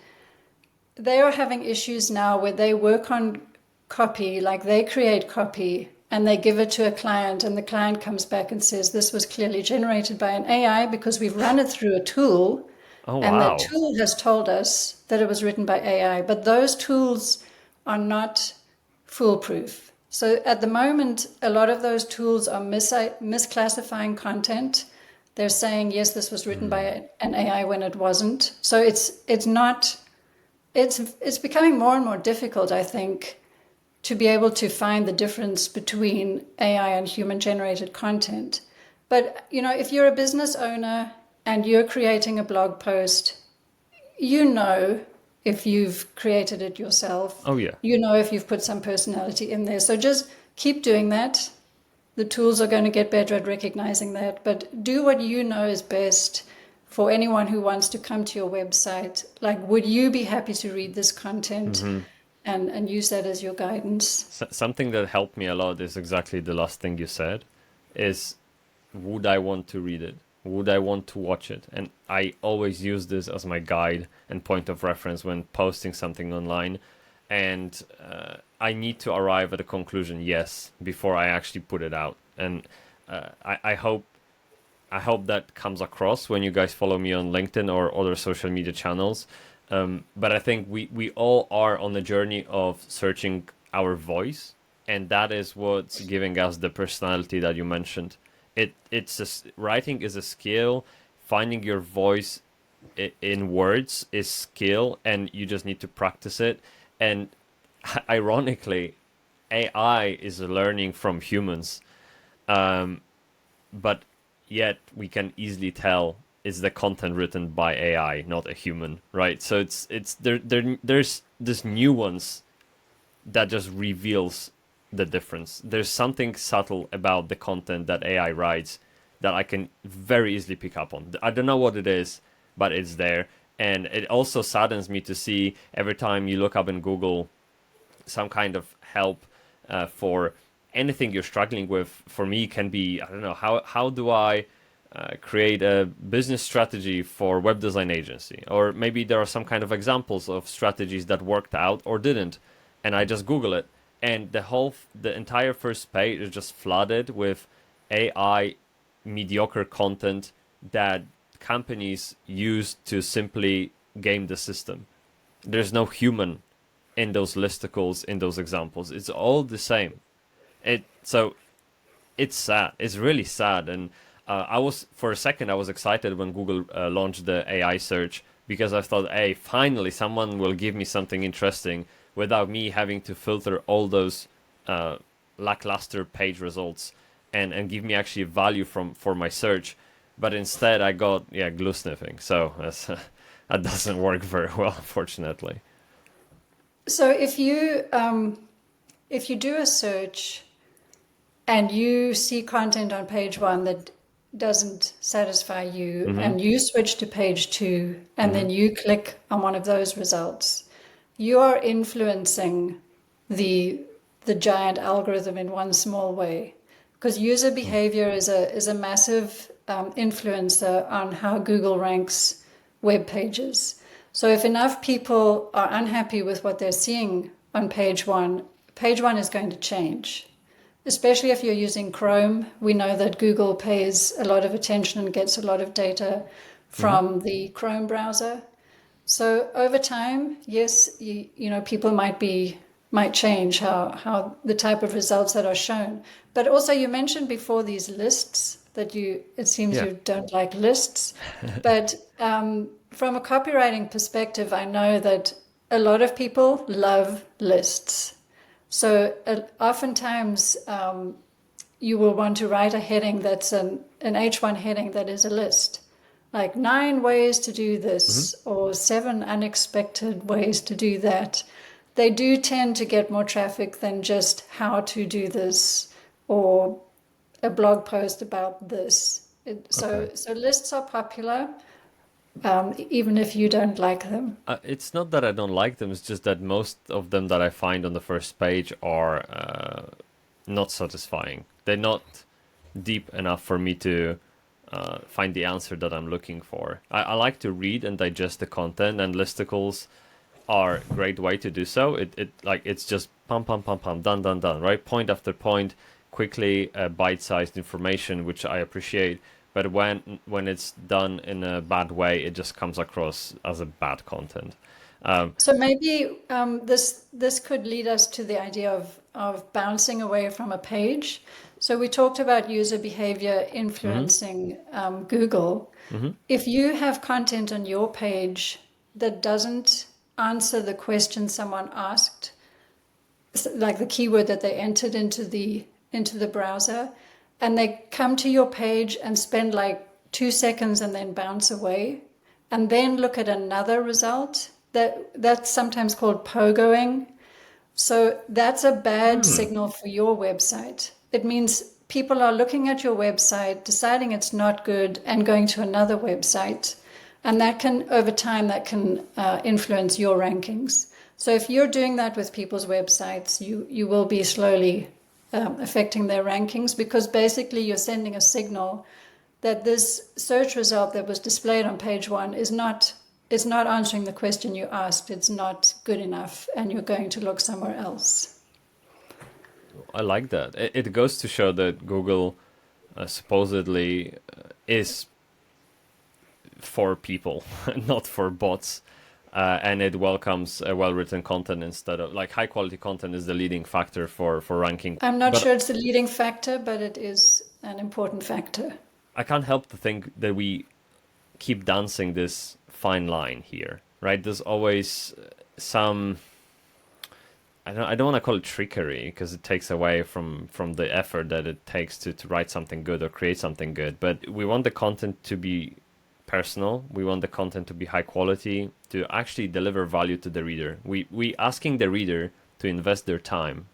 S2: they are having issues now where they work on copy, like they create copy and they give it to a client, and the client comes back and says, this was clearly generated by an AI because we've run it through a tool,
S1: Oh
S2: and that
S1: wow.
S2: tool has told us that it was written by AI. But those tools are not foolproof. So at the moment, a lot of those tools are misclassifying content. They're saying, yes, this was written by an AI when it wasn't. So it's not it's becoming more and more difficult, I think, to be able to find the difference between AI and human generated content. But, if you're a business owner and you're creating a blog post, you know if you've created it yourself,
S1: Oh yeah.
S2: you know if you've put some personality in there. So just keep doing that. The tools are going to get better at recognizing that, but do what you know is best for anyone who wants to come to your website. Like, would you be happy to read this content,
S1: Hmm.
S2: and use that as your guidance?
S1: Something that helped me a lot is exactly the last thing you said. Is would I want to read it? Would I want to watch it? And I always use this as my guide and point of reference when posting something online. And I need to arrive at a conclusion, yes, before I actually put it out. And I hope that comes across when you guys follow me on LinkedIn or other social media channels. But I think we all are on the journey of searching our voice, and that is what's giving us the personality that you mentioned. Writing is a skill. Finding your voice in words is skill, and you just need to practice it. And ironically, AI is learning from humans. Um, but yet we can easily tell is the content written by AI, not a human, right? So there's this nuance that just reveals the difference. There's something subtle about the content that AI writes that I can very easily pick up on. I don't know what it is, but it's there. And it also saddens me to see every time you look up in Google some kind of help for anything you're struggling with. For me, can be, I don't know, how do I create a business strategy for web design agency, or maybe there are some kind of examples of strategies that worked out or didn't, and I just Google it, and the entire first page is just flooded with AI mediocre content that companies use to simply game the system. There's no human in those listicles, in those examples. It's all the same. So it's sad. It's really sad. And I was for a second I was excited when Google launched the AI search because I thought, hey, finally someone will give me something interesting without me having to filter all those uh, lackluster page results and give me actually value for my search. But instead, I got glue sniffing. So that doesn't work very well, unfortunately.
S2: So if you do a search and you see content on page one that doesn't satisfy you,
S1: Mm-hmm.
S2: and you switch to page two, and
S1: Mm-hmm.
S2: then you click on one of those results, you are influencing the the giant algorithm in one small way, because user behavior is a massive influencer on how Google ranks web pages. So if enough people are unhappy with what they're seeing on page one is going to change. Especially if you're using Chrome, we know that Google pays a lot of attention and gets a lot of data from the Chrome browser. So over time, yes, people might change how the type of results that are shown. But also, you mentioned before these lists that it seems you don't like lists. But from a copywriting perspective, I know that a lot of people love lists. So oftentimes you will want to write a heading that's an H1 heading that is a list, like 9 ways to do this or 7 unexpected ways to do that. They do tend to get more traffic than just how to do this or a blog post about this. So lists are popular, even if you don't like them.
S1: It's not that I don't like them, it's just that most of them that I find on the first page are not satisfying. They're not deep enough for me to find the answer that I'm looking for. I like to read and digest the content, and listicles are a great way to do so. It's just pam, pam, pam, pam, done, done, done, right? Point after point, quickly, bite-sized information, which I appreciate. But when it's done in a bad way, it just comes across as a bad content.
S2: So maybe this could lead us to the idea of bouncing away from a page. So we talked about user behavior influencing Google. If you have content on your page that doesn't answer the question someone asked, like the keyword that they entered into the browser, and they come to your page and spend like 2 seconds and then bounce away, and then look at another result, that's sometimes called pogoing. So that's a bad signal for your website. It means people are looking at your website, deciding it's not good, and going to another website. And that can, over time, influence your rankings. So if you're doing that with people's websites, you will be slowly affecting their rankings, because basically you're sending a signal that this search result that was displayed on page 1 is not answering the question you asked. It's not good enough, and you're going to look somewhere else.
S1: I like that. It goes to show that Google supposedly is for people, not for bots. And it welcomes well-written content instead of, like, high-quality content is the leading factor for ranking.
S2: I'm not sure it's the leading factor, but it is an important factor.
S1: I can't help to think that we keep dancing this fine line here, right? There's always some... I don't want to call it trickery, because it takes away from the effort that it takes to write something good or create something good. But we want the content to be personal. We want the content to be high quality, to actually deliver value to the reader. We asking the reader to invest their time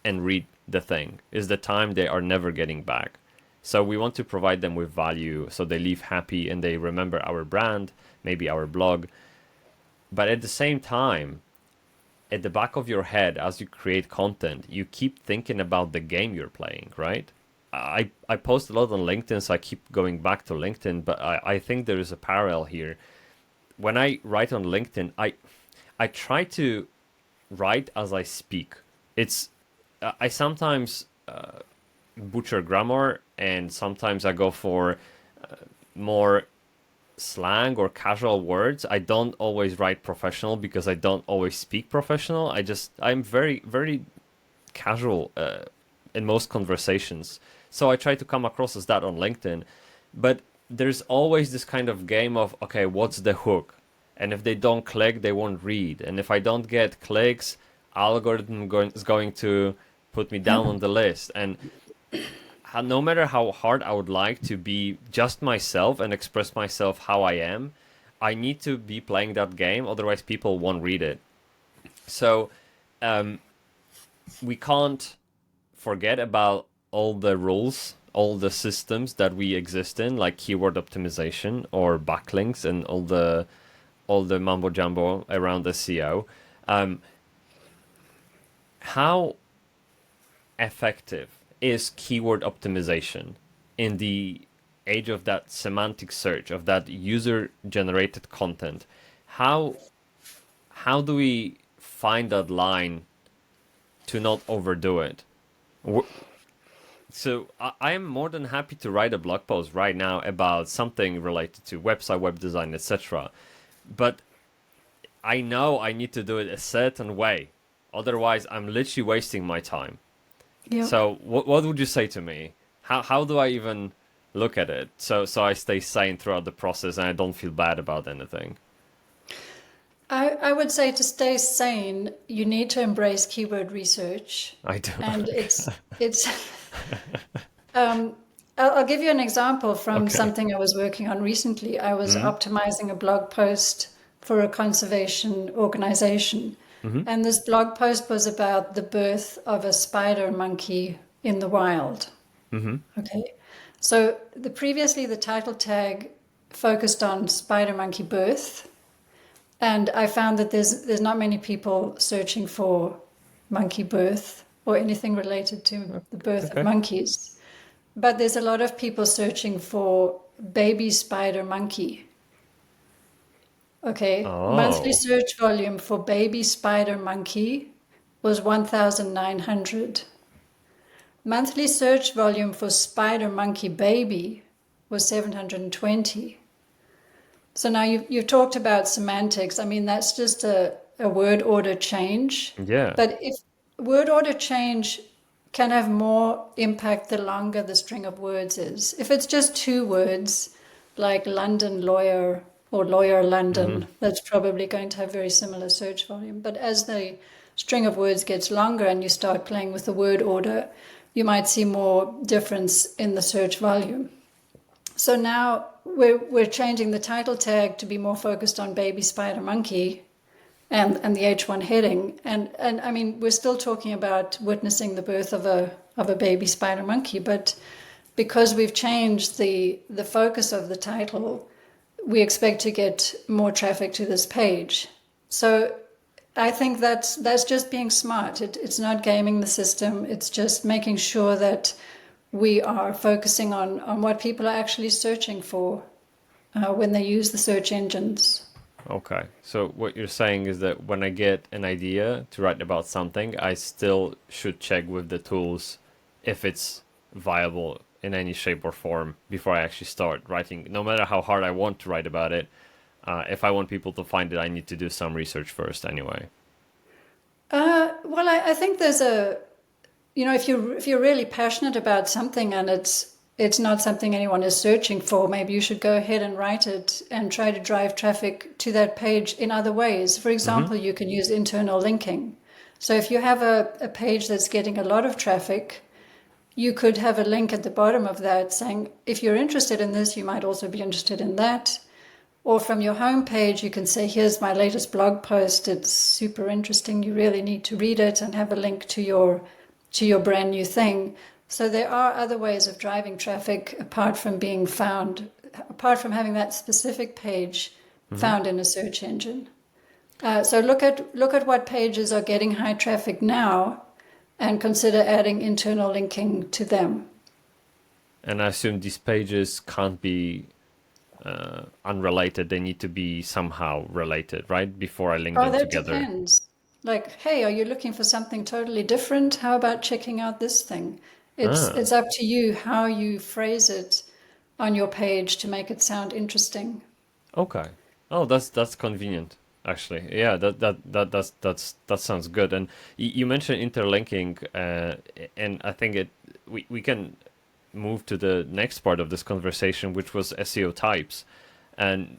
S1: and read the thing is the time they are never getting back. So we want to provide them with value so they leave happy and they remember our brand, maybe our blog. But at the same time, at the back of your head, as you create content, you keep thinking about the game you're playing, right? I post a lot on LinkedIn, so I keep going back to LinkedIn, but I think there is a parallel here. When I write on LinkedIn, I try to write as I speak. I sometimes butcher grammar, and sometimes I go for more slang or casual words. I don't always write professional because I don't always speak professional. I'm very, very casual in most conversations. So I try to come across as that on LinkedIn. But there's always this kind of game of, okay, what's the hook? And if they don't click, they won't read. And if I don't get clicks, algorithm is going to put me down on the list. And no matter how hard I would like to be just myself and express myself how I am, I need to be playing that game, otherwise people won't read it. So we can't forget about all the rules, all the systems that we exist in, like keyword optimization or backlinks and all the mumbo jumbo around SEO. How effective is keyword optimization in the age of that semantic search, of that user-generated content, how do we find that line to not overdo it? So I am more than happy to write a blog post right now about something related to website, web design, etc. But I know I need to do it a certain way. Otherwise, I'm literally wasting my time.
S2: Yeah.
S1: So what would you say to me? How do I even look at it so I stay sane throughout the process and I don't feel bad about anything?
S2: I would say to stay sane, you need to embrace keyword research.
S1: I do.
S2: And it's I'll give you an example from
S1: Okay.
S2: something I was working on recently. I was
S1: Mm-hmm.
S2: optimizing a blog post for a conservation organization.
S1: Mm-hmm.
S2: And this blog post was about the birth of a spider monkey in the wild.
S1: Mm-hmm.
S2: Okay. So previously the title tag focused on spider monkey birth. And I found that there's not many people searching for monkey birth or anything related to the birth of
S1: Okay.
S2: monkeys. But there's a lot of people searching for baby spider monkey. Okay. Monthly
S1: Oh.
S2: search volume for baby spider monkey was 1,900. Monthly search volume for spider monkey baby was 720. So now you've talked about semantics. I mean, that's just a word order change.
S1: Yeah.
S2: But if word order change can have more impact the longer the string of words is. If it's just 2 words, like London lawyer or lawyer
S1: Mm-hmm.
S2: London, that's probably going to have very similar search volume. But as the string of words gets longer and you start playing with the word order, you might see more difference in the search volume. So now we're changing the title tag to be more focused on baby spider monkey and the H1 heading. And I mean, we're still talking about witnessing the birth of a baby spider monkey, but because we've changed the focus of the title, we expect to get more traffic to this page. So I think that's just being smart. It's not gaming the system. It's just making sure that we are focusing on what people are actually searching for when they use the search engines.
S1: Okay. So what you're saying is that when I get an idea to write about something, I still should check with the tools if it's viable in any shape or form before I actually start writing. No matter how hard I want to write about it, if I want people to find it, I need to do some research first anyway.
S2: Well, I think there's if you're really passionate about something and it's not something anyone is searching for, maybe you should go ahead and write it and try to drive traffic to that page in other ways. For
S1: Mm-hmm.
S2: example, you can use internal linking. So if you have a page that's getting a lot of traffic, you could have a link at the bottom of that saying, if you're interested in this, you might also be interested in that. Or from your homepage, you can say, here's my latest blog post. It's super interesting. You really need to read it, and have a link to your brand new thing. So there are other ways of driving traffic apart from being found, apart from having that specific page
S1: Mm-hmm.
S2: found in a search engine. So look at what pages are getting high traffic now and consider adding internal linking to them.
S1: And I assume these pages can't be unrelated. They need to be somehow related, right? Before I link
S2: Oh,
S1: them
S2: that
S1: together.
S2: depends. Like, hey, are you looking for something totally different? How about checking out this thing?
S1: Ah,
S2: It's up to you how you phrase it on your page to make it sound interesting.
S1: okay. Oh, that's convenient, actually. Yeah, that sounds good. And you mentioned interlinking, and I think we can move to the next part of this conversation, which was SEO types. And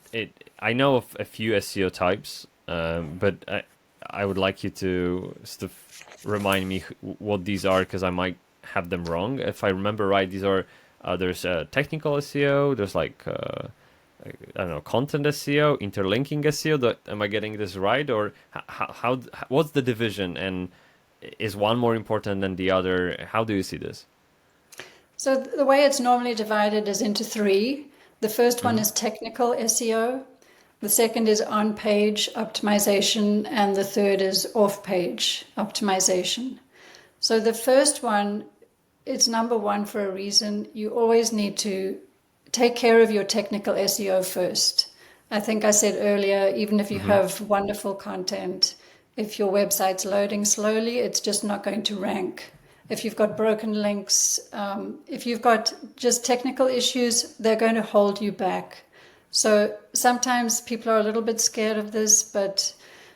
S1: I know of a few SEO types, but I would like you to sort of remind me what these are, because I might have them wrong. If I remember right, these are there's technical SEO, there's like I don't know, content SEO, interlinking SEO. Am I getting this right, or how what's the division, and is one more important than the other? How do you see this?
S2: So the way it's normally divided is into 3. The first one
S1: Mm-hmm.
S2: is technical SEO. The second is on-page optimization, and the third is off-page optimization. So the first one, it's number 1 for a reason. You always need to take care of your technical SEO first. I think I said earlier, even if you have wonderful content, if your website's loading slowly, it's just not going to rank. If you've got broken links, if you've got just technical issues, they're going to hold you back. So sometimes people are a little bit scared of this, but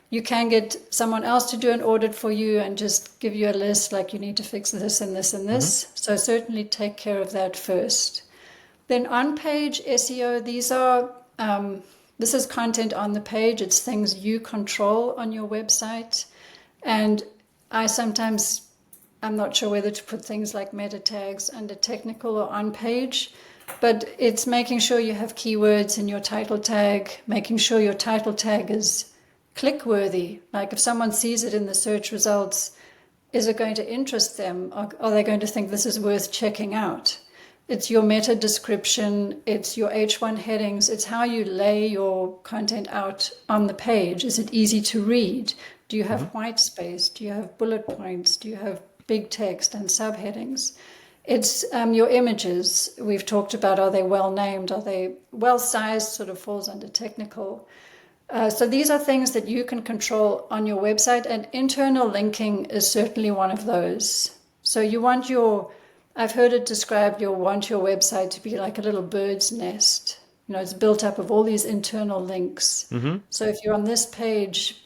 S2: you can get someone else to do an audit for you and just give you a list like you need to fix this and this and this. So certainly take care of that first. Then on-page SEO, this is content on the page. It's things you control on your website. And I'm not sure whether to put things like meta tags under technical or on page, but it's making sure you have keywords in your title tag, making sure your title tag is click-worthy. Like if someone sees it in the search results, is it going to interest them? Or are they going to think this is worth checking out? It's your meta description, it's your H1 headings, it's how you lay your content out on the page. Is it easy to read? Do you have white space? Do you have bullet points? Do you have big text and subheadings? It's your images. We've talked about, are they well named? Are they well sized? Sort of falls under technical. So these are things that you can control on your website, and internal linking is certainly one of those. So I've heard it described, you want your website to be like a little bird's nest. It's built up of all these internal links. So if you're on this page,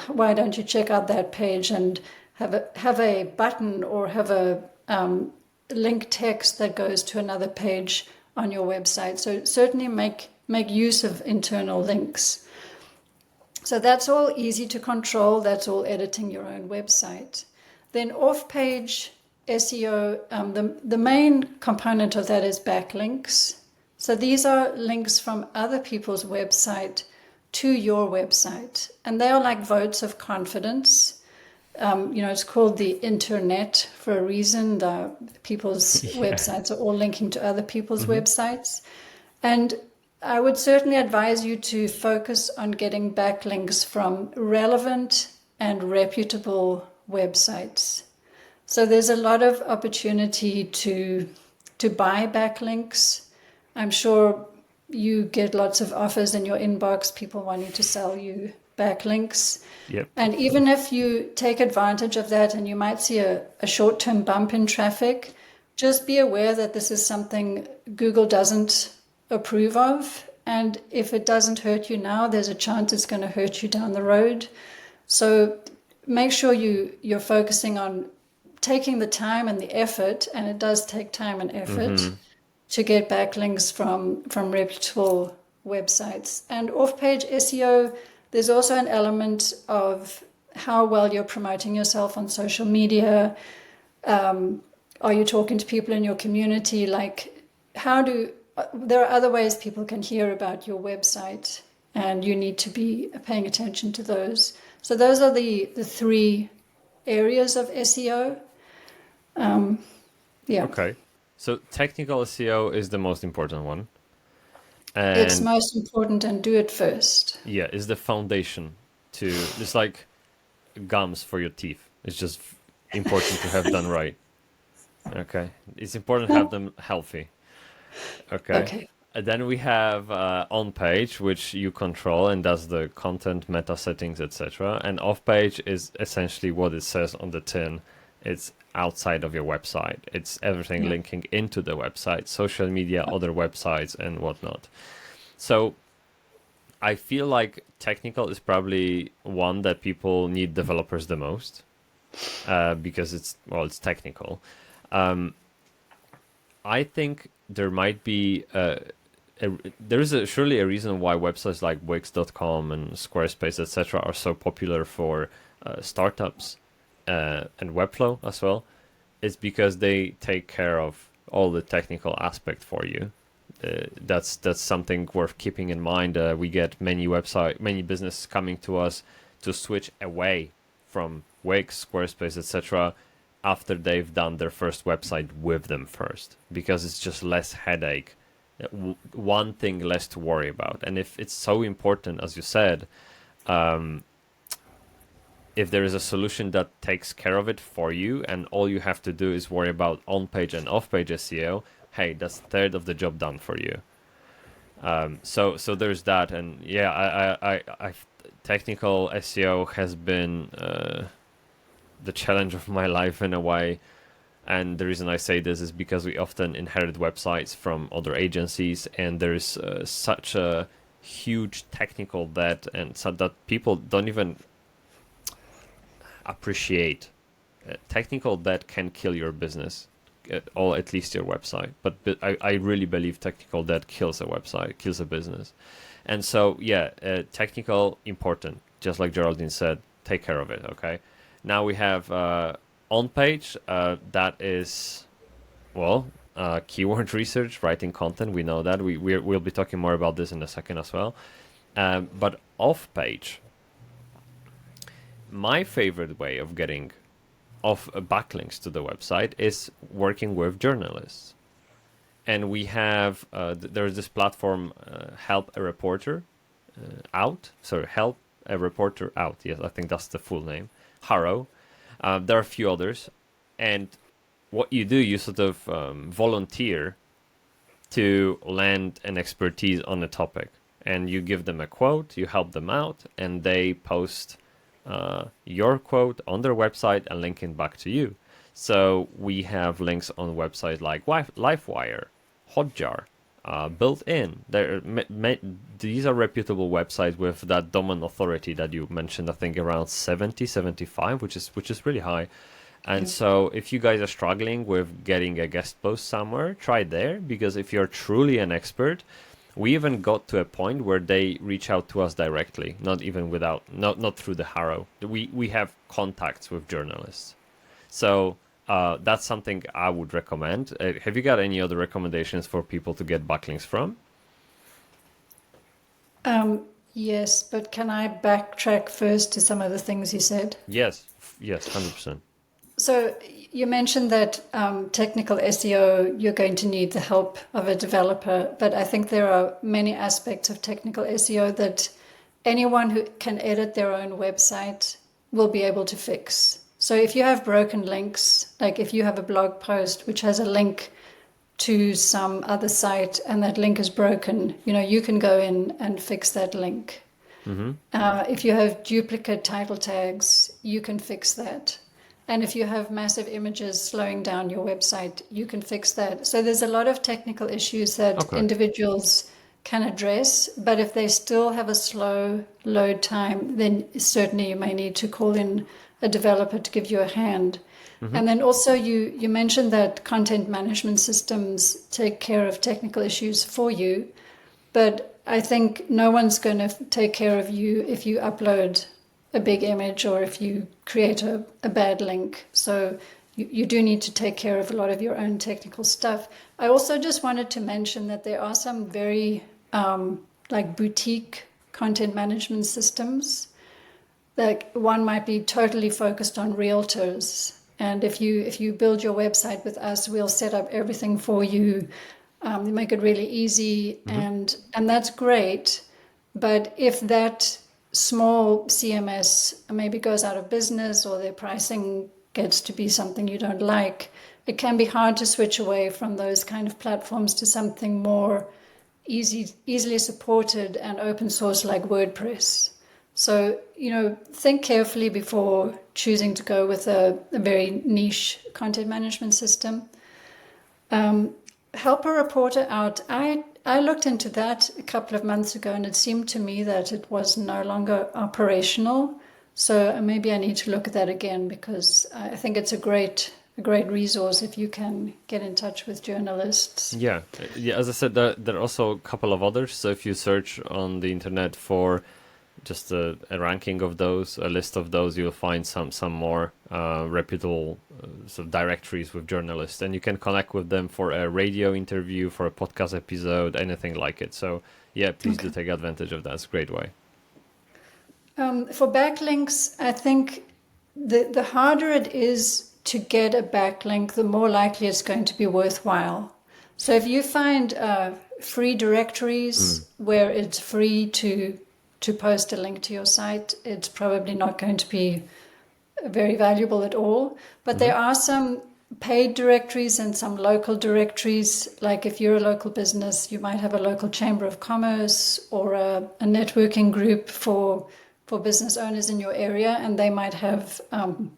S2: why don't you check out that page and have a button or have a link text that goes to another page on your website. So certainly make use of internal links. So that's all easy to control. That's all editing your own website. Then off-page SEO, the main component of that is backlinks. So these are links from other people's website to your website. And they are like votes of confidence. It's called the internet for a reason. People's websites are all linking to other people's websites. And I would certainly advise you to focus on getting backlinks from relevant and reputable websites. So there's a lot of opportunity to buy backlinks. I'm sure you get lots of offers in your inbox, people wanting to sell you backlinks.
S1: Yep.
S2: And even if you take advantage of that and you might see a short-term bump in traffic, just be aware that this is something Google doesn't approve of. And if it doesn't hurt you now, there's a chance it's going to hurt you down the road. So make sure you're focusing on taking the time and the effort, and it does take time and effort to get backlinks from reputable websites. And off-page SEO, there's also an element of how well you're promoting yourself on social media. Are you talking to people in your community? There are other ways people can hear about your website, and you need to be paying attention to those. So those are the three areas of SEO.
S1: Okay. So technical SEO is the most important one. And
S2: it's most important, and do it first.
S1: Yeah, it's the foundation it's like gums for your teeth. It's just important to have done right. Okay. It's important to have them healthy. Okay. And then we have on page, which you control and does the content, meta settings, etc. And off page is essentially what it says on the tin. It's outside of your website. It's everything linking into the website, social media, other websites, and whatnot. So I feel like technical is probably one that people need developers the most because it's technical. I think there might be surely a reason why websites like Wix.com and Squarespace, etc., are so popular for startups and Webflow as well. It's because they take care of all the technical aspect for you. That's something worth keeping in mind. We get many businesses coming to us to switch away from Wix, Squarespace, etc., after they've done their first website with them first, because it's just less headache, one thing less to worry about. And if it's so important, as you said, if there is a solution that takes care of it for you and all you have to do is worry about on-page and off-page SEO, hey, that's a third of the job done for you. So there's that, and yeah, I technical SEO has been the challenge of my life in a way. And the reason I say this is because we often inherit websites from other agencies, and there's such a huge technical debt, and so that people don't even appreciate. Technical debt can kill your business, or at least your website. But I really believe technical debt kills a website, kills a business. And so, yeah, technical, important. Just like Geraldine said, take care of it, okay? Now we have on page, that is, well, keyword research, writing content. We know that. We'll be talking more about this in a second as well. But off page, my favorite way of getting off backlinks to the website is working with journalists. And we have, there's this platform, Help a Reporter Out. Sorry, Help a Reporter Out. Yes, I think that's the full name. Harrow. There are a few others. And what you do, you sort of volunteer to lend an expertise on a topic. And you give them a quote, you help them out, and they post your quote on their website and link it back to you. So we have links on websites like Lifewire, Hotjar, built-in. These are reputable websites with that domain authority that you mentioned, I think around 70, 75, which is really high. And so if you guys are struggling with getting a guest post somewhere, try there, because if you're truly an expert, we even got to a point where they reach out to us directly, not through the Harrow. We have contacts with journalists. So that's something I would recommend. Have you got any other recommendations for people to get backlinks from?
S2: Yes, but can I backtrack first to some of the things you said?
S1: Yes, 100%.
S2: So you mentioned that technical SEO, you're going to need the help of a developer, but I think there are many aspects of technical SEO that anyone who can edit their own website will be able to fix. So if you have broken links, like if you have a blog post which has a link to some other site and that link is broken, you can go in and fix that link. Mm-hmm. If you have duplicate title tags, you can fix that. And if you have massive images slowing down your website, you can fix that. So there's a lot of technical issues that individuals can address, but if they still have a slow load time, then certainly you may need to call in a developer to give you a hand. Mm-hmm. And then also you mentioned that content management systems take care of technical issues for you, but I think no one's going to take care of you if you upload a big image or if you create a bad link. So you do need to take care of a lot of your own technical stuff. I also just wanted to mention that there are some very like boutique content management systems. Like one might be totally focused on realtors. And if you build your website with us, we'll set up everything for you. We make it really easy, and that's great. But if that small CMS maybe goes out of business or their pricing gets to be something you don't like, it can be hard to switch away from those kind of platforms to something more easily supported and open source like WordPress. So, think carefully before choosing to go with a very niche content management system. Help a reporter out. I looked into that a couple of months ago, and it seemed to me that it was no longer operational. So maybe I need to look at that again, because I think it's a great resource if you can get in touch with journalists.
S1: Yeah. As I said, there are also a couple of others. So if you search on the internet for just a ranking of those, a list of those, you'll find some more reputable sort of directories with journalists, and you can connect with them for a radio interview, for a podcast episode, anything like it. So yeah, please do take advantage of that. It's a great way.
S2: For backlinks, I think the harder it is to get a backlink, the more likely it's going to be worthwhile. So if you find free directories where it's free to post a link to your site, it's probably not going to be very valuable at all. But there are some paid directories and some local directories. Like if you're a local business, you might have a local chamber of commerce or a networking group for business owners in your area, and they might have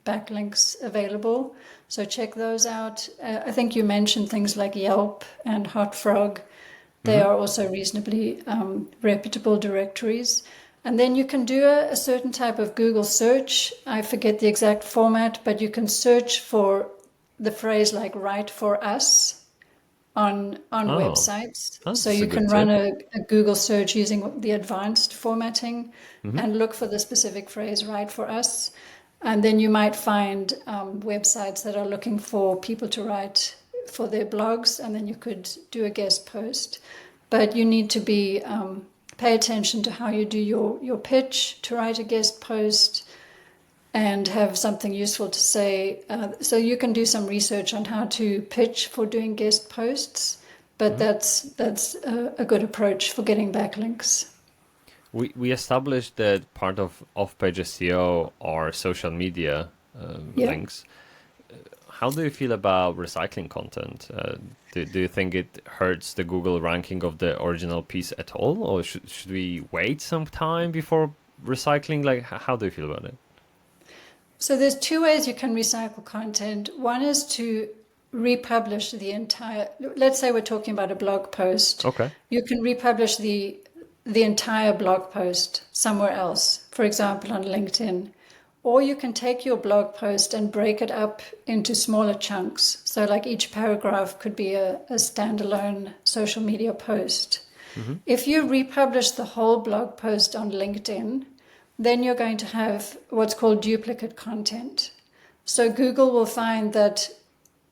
S2: backlinks available. So check those out. I think you mentioned things like Yelp and Hot Frog. They are also reasonably reputable directories. And then you can do a certain type of Google search. I forget the exact format, but you can search for the phrase like "write for us" on websites.
S1: That's
S2: So you
S1: a good
S2: can run
S1: tip.
S2: a Google search using the advanced formatting and look for the specific phrase "write for us." And then you might find websites that are looking for people to write for their blogs, and then you could do a guest post. But you need to be pay attention to how you do your pitch to write a guest post and have something useful to say. So you can do some research on how to pitch for doing guest posts, but that's a good approach for getting backlinks.
S1: We established that part of off-page SEO are social media
S2: Yeah.
S1: links. How do you feel about recycling content? Do you think it hurts the Google ranking of the original piece at all, or should we wait some time before recycling? Like, how do you feel about it?
S2: So there's two ways you can recycle content. One is to republish the entire, let's say we're talking about a blog post.
S1: Okay.
S2: You can republish the entire blog post somewhere else, for example, on LinkedIn. Or you can take your blog post and break it up into smaller chunks. So like each paragraph could be a standalone social media post. If you republish the whole blog post on LinkedIn, then you're going to have what's called duplicate content. So Google will find that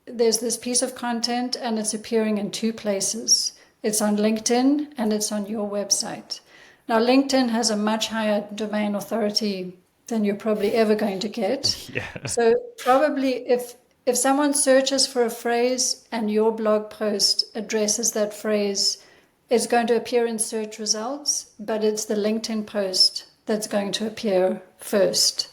S2: there's this piece of content and it's appearing in two places. It's on LinkedIn and it's on your website. Now, LinkedIn has a much higher domain authority than you're probably ever going to get.
S1: Yeah.
S2: So probably if someone searches for a phrase and your blog post addresses that phrase, it's going to appear in search results, but it's the LinkedIn post that's going to appear first.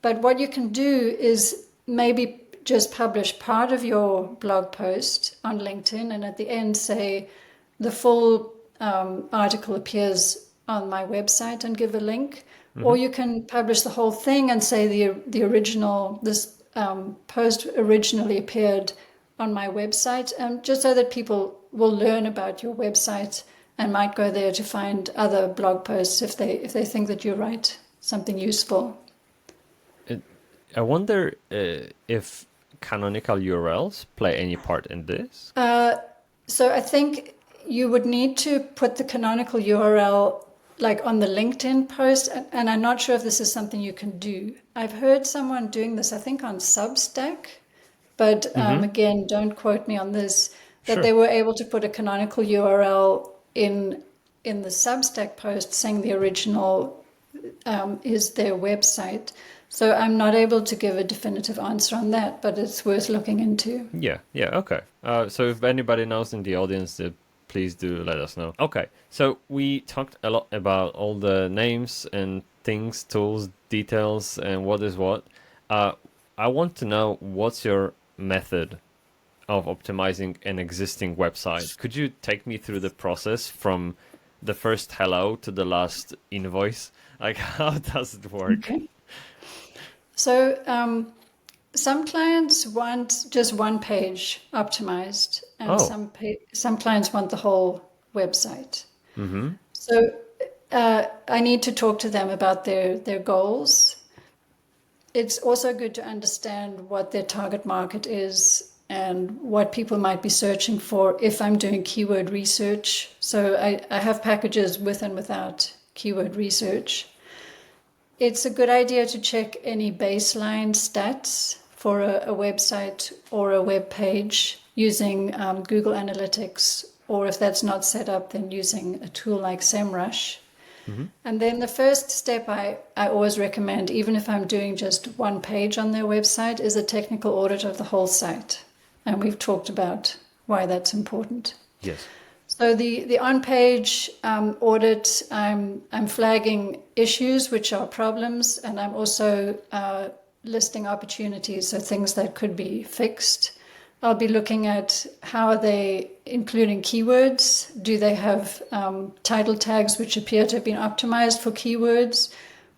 S2: But what you can do is maybe just publish part of your blog post on LinkedIn and at the end say the full article appears on my website and give a link. Or you can publish the whole thing and say the original, this post originally appeared on my website, just so that people will learn about your website and might go there to find other blog posts if they think that you write something useful.
S1: I wonder if canonical URLs play any part in this.
S2: So I think you would need to put the canonical URL like on the LinkedIn post, and I'm not sure if this is something you can do. I've heard someone doing this, I think on Substack, but again, don't quote me on this, that
S1: Sure.
S2: they were able to put a canonical URL in the Substack post saying the original is their website. So I'm not able to give a definitive answer on that, but it's worth looking into.
S1: Yeah, okay. So if anybody knows in the audience, please do let us know. Okay, so we talked a lot about all the names and things, tools, details, and what is what. I want to know, what's your method of optimizing an existing website? Could you take me through the process from the first hello to the last invoice? Like, how does it work?
S2: Okay. So some clients want just one page optimized, and some clients want the whole website. So I need to talk to them about their goals. It's also good to understand what their target market is and what people might be searching for if I'm doing keyword research. So I have packages with and without keyword research. It's a good idea to check any baseline stats for a website or a web page using Google Analytics, or if that's not set up, then using a tool like SEMrush. And then the first step I always recommend, even if I'm doing just one page on their website, is a technical audit of the whole site. And we've talked about why that's important.
S1: Yes.
S2: So the on-page audit, I'm flagging issues which are problems, and I'm also listing opportunities, so things that could be fixed. I'll be looking at how are they including keywords. Do they have title tags which appear to have been optimized for keywords?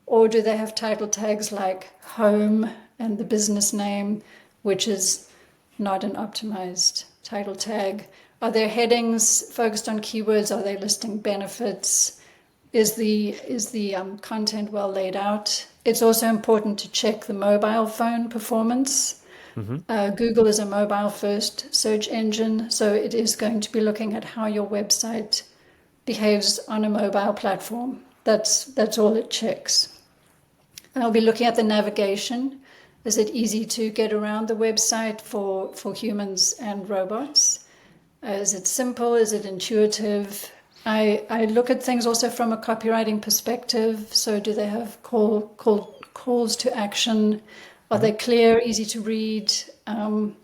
S2: Or do they have title tags like home and the business name, which is not an optimized title tag? Are there headings focused on keywords? Are they listing benefits? Is the content well laid out? It's also important to check the mobile phone performance. Google is a mobile first search engine, so it is going to be looking at how your website behaves on a mobile platform. That's all it checks. And I'll be looking at the navigation. Is it easy to get around the website for humans and robots? Is it simple? Is it intuitive? I look at things also from a copywriting perspective. So do they have calls to action? Are they clear, easy to read? And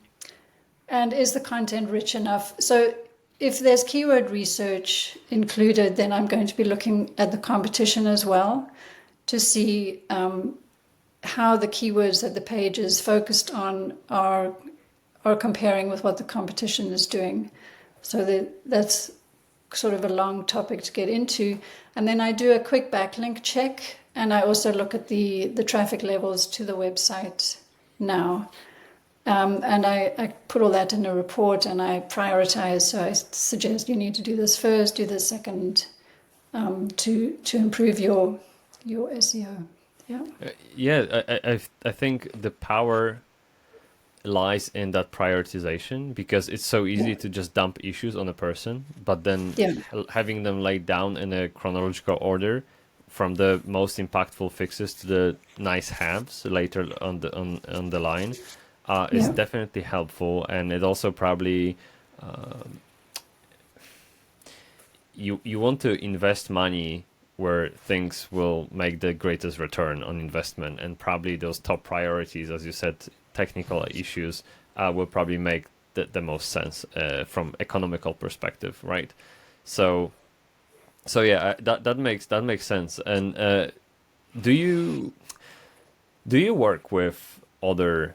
S2: is the content rich enough? So if there's keyword research included, then I'm going to be looking at the competition as well to see how the keywords that the page is focused on are comparing with what the competition is doing. So that's sort of a long topic to get into. And then I do a quick backlink check, and I also look at the traffic levels to the website now. And I put all that in a report, and I prioritize. So I suggest you need to do this first, do this second, to improve your SEO. Yeah.
S1: I think the power lies in that prioritization, because it's so easy to just dump issues on a person, but then having them laid down in a chronological order from the most impactful fixes to the nice haves later on the line is definitely helpful. And it also probably you want to invest money where things will make the greatest return on investment, and probably those top priorities, as you said, technical issues will probably make the most sense from economical perspective, right? So yeah, that makes sense. And do you work with other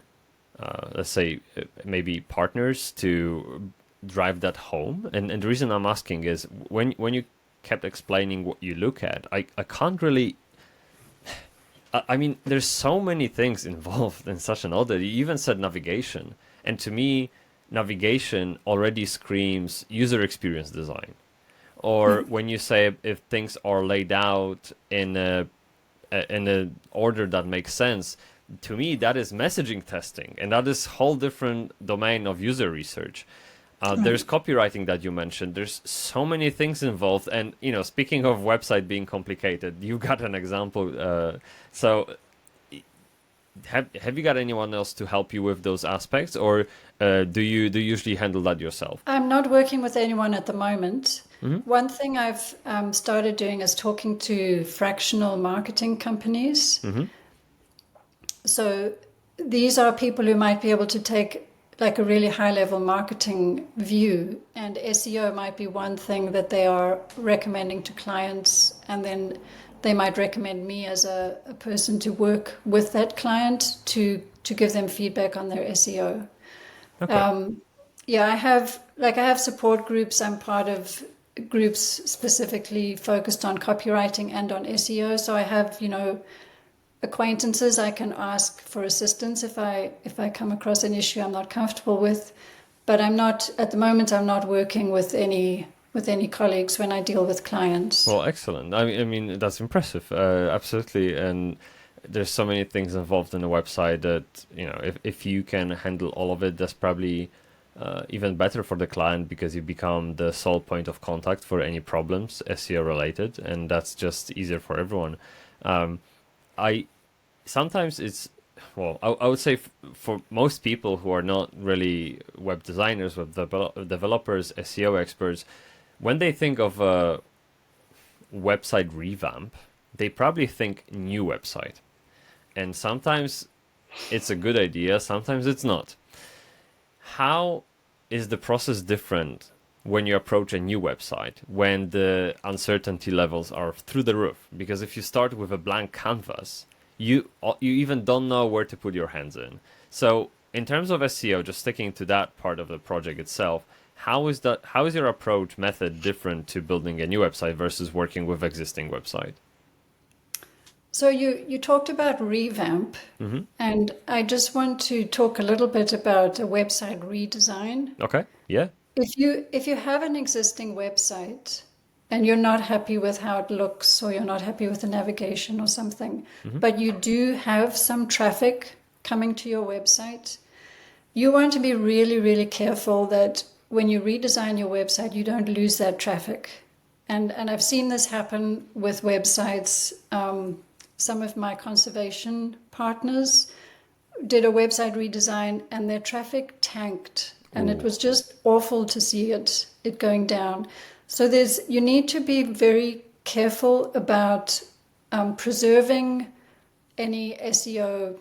S1: let's say maybe partners to drive that home? And the reason I'm asking is when you kept explaining what you look at, I can't really. I mean, there's so many things involved in such an audit. You even said navigation, and to me, navigation already screams user experience design. Or when you say if things are laid out in a order that makes sense, to me that is messaging testing, and that is whole different domain of user research. There's copywriting that you mentioned. There's so many things involved. And, speaking of website being complicated, you got an example. So have you got anyone else to help you with those aspects, or do you usually handle that yourself?
S2: I'm not working with anyone at the moment. One thing I've started doing is talking to fractional marketing companies. So these are people who might be able to take like a really high-level marketing view, and SEO might be one thing that they are recommending to clients, and then they might recommend me as a person to work with that client to give them feedback on their SEO. Okay. I have support groups. I'm part of groups specifically focused on copywriting and on SEO. So I have, acquaintances I can ask for assistance if I come across an issue I'm not comfortable with. But I'm not working with any colleagues when I deal with clients.
S1: Well, excellent. I mean that's impressive. Absolutely. And there's so many things involved in the website that, if you can handle all of it, that's probably even better for the client, because you become the sole point of contact for any problems SEO related, and that's just easier for everyone. Sometimes it's, I would say for most people who are not really web designers, web developers, SEO experts, when they think of a website revamp, they probably think new website. And sometimes it's a good idea, sometimes it's not. How is the process different when you approach a new website, when the uncertainty levels are through the roof? Because if you start with a blank canvas, you even don't know where to put your hands in. So in terms of SEO, just sticking to that part of the project itself, how is your approach method different to building a new website versus working with existing website?
S2: So you talked about revamp, and I just want to talk a little bit about a website redesign.
S1: Okay. Yeah.
S2: If you have an existing website and you're not happy with how it looks, or you're not happy with the navigation or something, but you do have some traffic coming to your website, you want to be really, really careful that when you redesign your website, you don't lose that traffic. And I've seen this happen with websites. Some of my conservation partners did a website redesign and their traffic tanked. And it was just awful to see it going down. So you need to be very careful about preserving any SEO,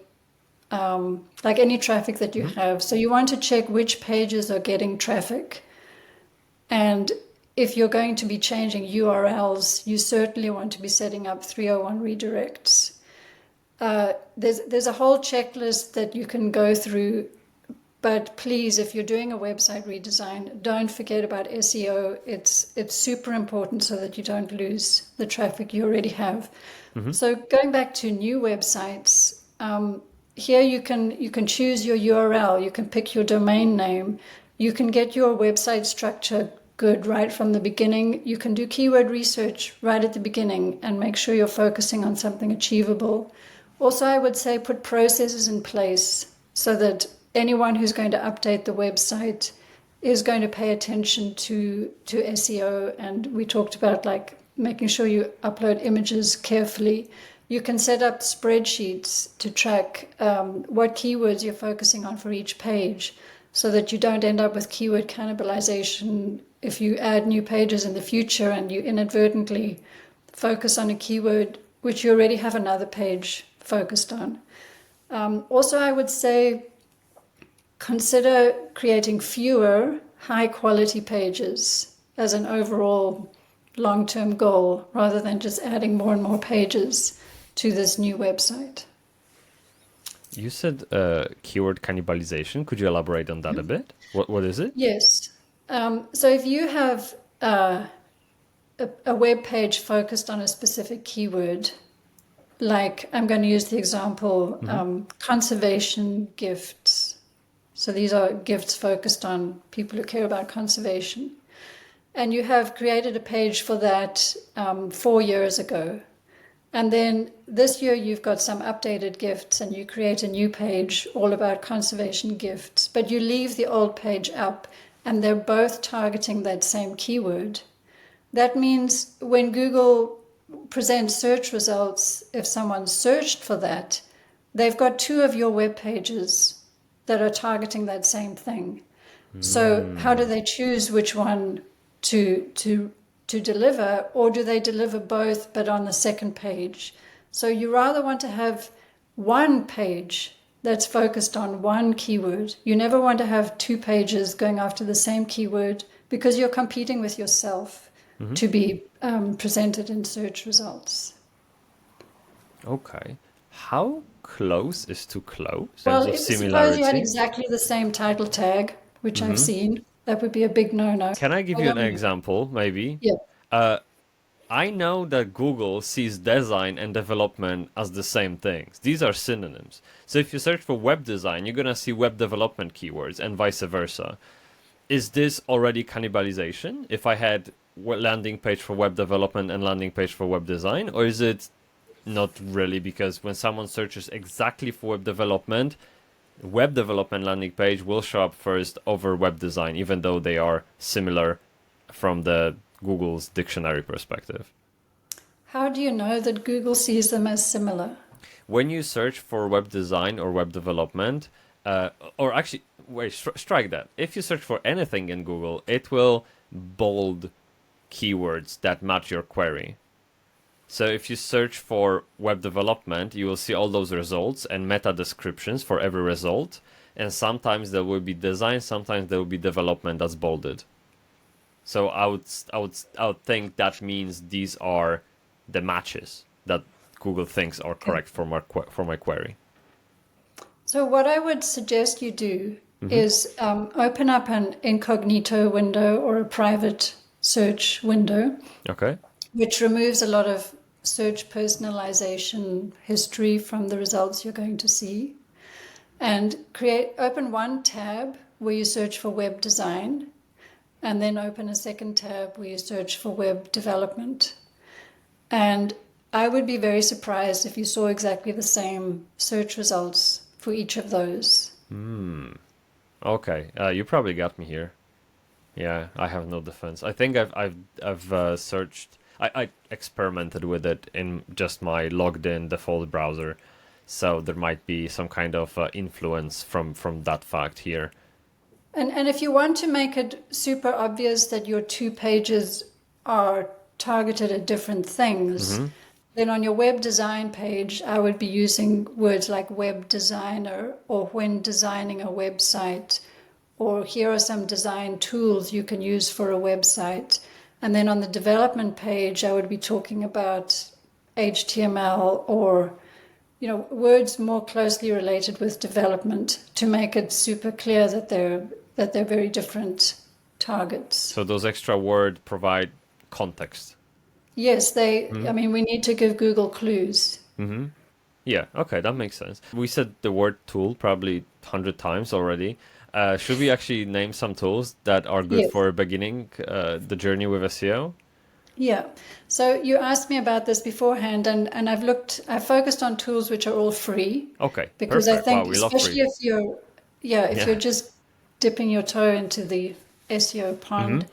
S2: like any traffic that you have. So you want to check which pages are getting traffic. And if you're going to be changing URLs, you certainly want to be setting up 301 redirects. There's a whole checklist that you can go through. But please, if you're doing a website redesign, don't forget about SEO. It's super important so that you don't lose the traffic you already have. So going back to new websites, here you can choose your URL, you can pick your domain name, you can get your website structure good right from the beginning. You can do keyword research right at the beginning and make sure you're focusing on something achievable. Also, I would say put processes in place so that anyone who's going to update the website is going to pay attention to SEO. And we talked about like making sure you upload images carefully. You can set up spreadsheets to track what keywords you're focusing on for each page so that you don't end up with keyword cannibalisation if you add new pages in the future and you inadvertently focus on a keyword which you already have another page focused on. Also, I would say consider creating fewer high-quality pages as an overall long-term goal rather than just adding more and more pages to this new website.
S1: You said keyword cannibalization. Could you elaborate on that a bit? What is it?
S2: Yes. So if you have a web page focused on a specific keyword, like I'm going to use the example, conservation gifts. So these are gifts focused on people who care about conservation. And you have created a page for that 4 years ago. And then this year you've got some updated gifts and you create a new page all about conservation gifts, but you leave the old page up and they're both targeting that same keyword. That means when Google presents search results, if someone searched for that, they've got two of your web pages that are targeting that same thing. So how do they choose which one to deliver, or do they deliver both but on the second page? So you rather want to have one page that's focused on one keyword. You never want to have two pages going after the same keyword because you're competing with yourself to be presented in search results.
S1: Okay. How close is too close in
S2: Well,
S1: terms of
S2: suppose
S1: similarity?
S2: you had exactly the same title tag, which I've seen, that would be a big no-no.
S1: Can I give you an example, maybe?
S2: Yeah.
S1: I know that Google sees design and development as the same things. These are synonyms. So if you search for web design, you're going to see web development keywords and vice versa. Is this already cannibalization if I had landing page for web development and landing page for web design? Or is it not really? Because when someone searches exactly for web development landing page will show up first over web design, even though they are similar from the Google's dictionary perspective.
S2: How do you know that Google sees them as similar?
S1: When you search for web design or web development, or actually, wait, strike that. If you search for anything in Google, it will bold keywords that match your query. So if you search for web development, you will see all those results and meta descriptions for every result. And sometimes there will be design, sometimes there will be development that's bolded. So I would think that means these are the matches that Google thinks are correct for my query?
S2: So what I would suggest you do is open up an incognito window or a private search window,
S1: Okay.
S2: which removes a lot of search personalization history from the results you're going to see. And open one tab where you search for web design, and then open a second tab where you search for web development. And I would be very surprised if you saw exactly the same search results for each of those.
S1: Okay. You probably got me here. Yeah, I have no defense. I think I've searched. I experimented with it in just my logged in default browser, so there might be some kind of influence from that fact here.
S2: And if you want to make it super obvious that your 2 pages are targeted at different things, then on your web design page, I would be using words like web designer or when designing a website, or here are some design tools you can use for a website. And then on the development page, I would be talking about HTML or words more closely related with development to make it super clear that they're very different targets.
S1: So those extra words provide context.
S2: Yes, I mean, we need to give Google clues.
S1: Yeah, okay, that makes sense. We said the word tool probably 100 times already. Should we actually name some tools that are good
S2: Yes.
S1: for beginning the journey with SEO?
S2: Yeah. So you asked me about this beforehand, and I've focused on tools which are all free.
S1: Okay,
S2: Because
S1: perfect.
S2: I think,
S1: Wow, we love
S2: especially
S1: free.
S2: if you're just dipping your toe into the SEO pond,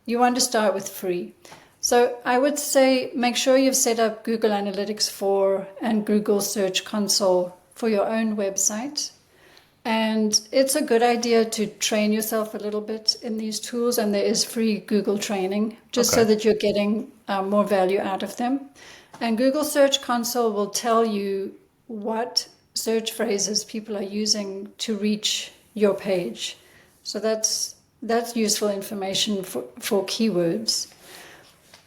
S2: you want to start with free. So I would say make sure you've set up Google Analytics 4 and Google Search Console for your own website. And it's a good idea to train yourself a little bit in these tools, and there is free Google training, just so
S1: Okay.
S2: that you're getting more value out of them. And Google Search Console will tell you what search phrases people are using to reach your page. So that's useful information for keywords.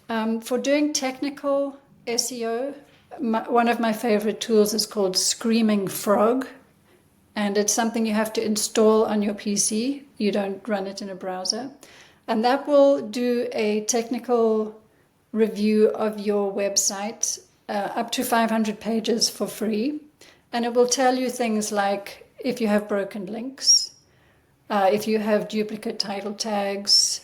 S2: For doing technical SEO, one of my favorite tools is called Screaming Frog. And it's something you have to install on your PC. You don't run it in a browser. And that will do a technical review of your website, up to 500 pages for free. And it will tell you things like if you have broken links, if you have duplicate title tags.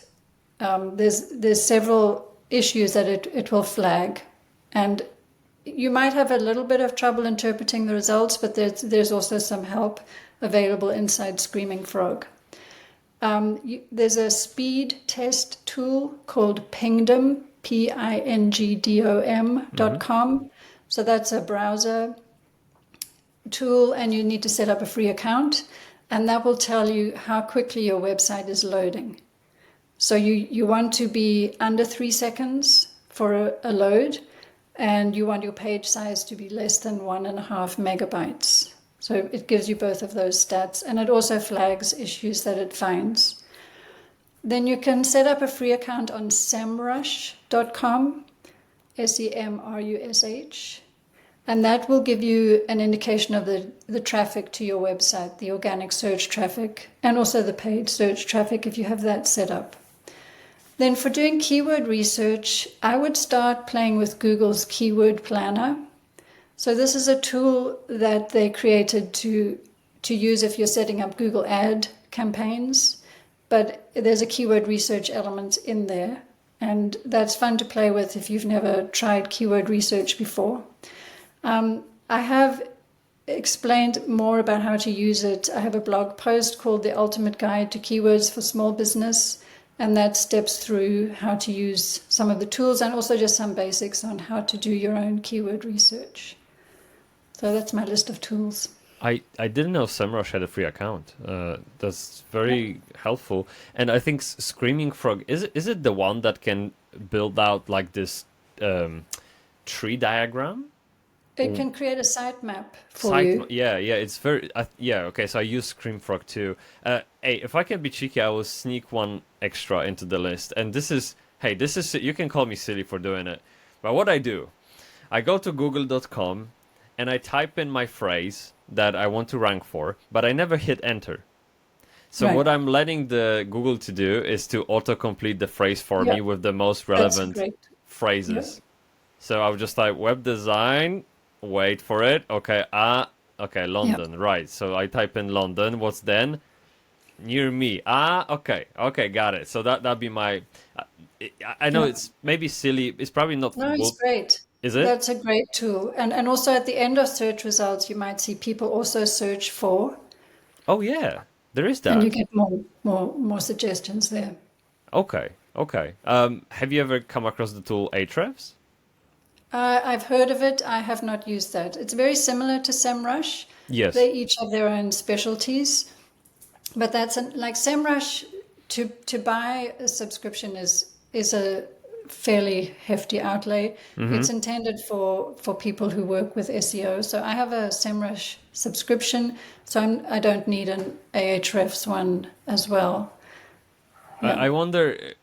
S2: There's several issues that it will flag. And you might have a little bit of trouble interpreting the results, but there's also some help available inside Screaming Frog. There's a speed test tool called Pingdom, pingdom.com. So that's a browser tool, and you need to set up a free account, and that will tell you how quickly your website is loading. So you want to be under 3 seconds for a load, and you want your page size to be less than 1.5 megabytes. So it gives you both of those stats, and it also flags issues that it finds. Then you can set up a free account on semrush.com, SEMRUSH, and that will give you an indication of the traffic to your website, the organic search traffic, and also the paid search traffic if you have that set up. Then for doing keyword research, I would start playing with Google's Keyword Planner. So this is a tool that they created to use if you're setting up Google ad campaigns, but there's a keyword research element in there, and that's fun to play with if you've never tried keyword research before. I have explained more about how to use it. I have a blog post called The Ultimate Guide to Keywords for Small Business, and that steps through how to use some of the tools and also just some basics on how to do your own keyword research. So that's my list of tools.
S1: I didn't know SEMrush had a free account. That's very helpful. And I think Screaming Frog, is it the one that can build out like this tree diagram?
S2: It can create a sitemap for you.
S1: Yeah, it's very okay. So I use Scream Frog too. Hey, if I can be cheeky, I will sneak one extra into the list. And this is you can call me silly for doing it, but what I do, I go to google.com and I type in my phrase that I want to rank for, but I never hit enter. So
S2: Right.
S1: what I'm letting the Google to do is to autocomplete the phrase for
S2: Yeah,
S1: me with the most
S2: that's
S1: relevant
S2: great. Yeah.
S1: phrases. So I would just type web design, wait for it. Okay, okay,
S2: Yeah.
S1: London, right. So I type in London. What's then? Near me. Okay, got it. So that'd be my. I know
S2: Yeah.
S1: it's maybe silly. It's probably not.
S2: No, it's great.
S1: Is it?
S2: That's a great tool. And also at the end of search results, you might see people also search for,
S1: Oh yeah, there is
S2: and you
S1: that.
S2: get more suggestions there.
S1: Okay. Have you ever come across the tool Ahrefs?
S2: I've heard of it. I have not used that. It's very similar to SEMrush.
S1: Yes.
S2: They each have their own specialties, but like SEMrush. To buy a subscription is a fairly hefty outlay. It's intended for people who work with SEO. So I have a SEMrush subscription, so I don't need an Ahrefs one as well. Yeah.
S1: I wonder.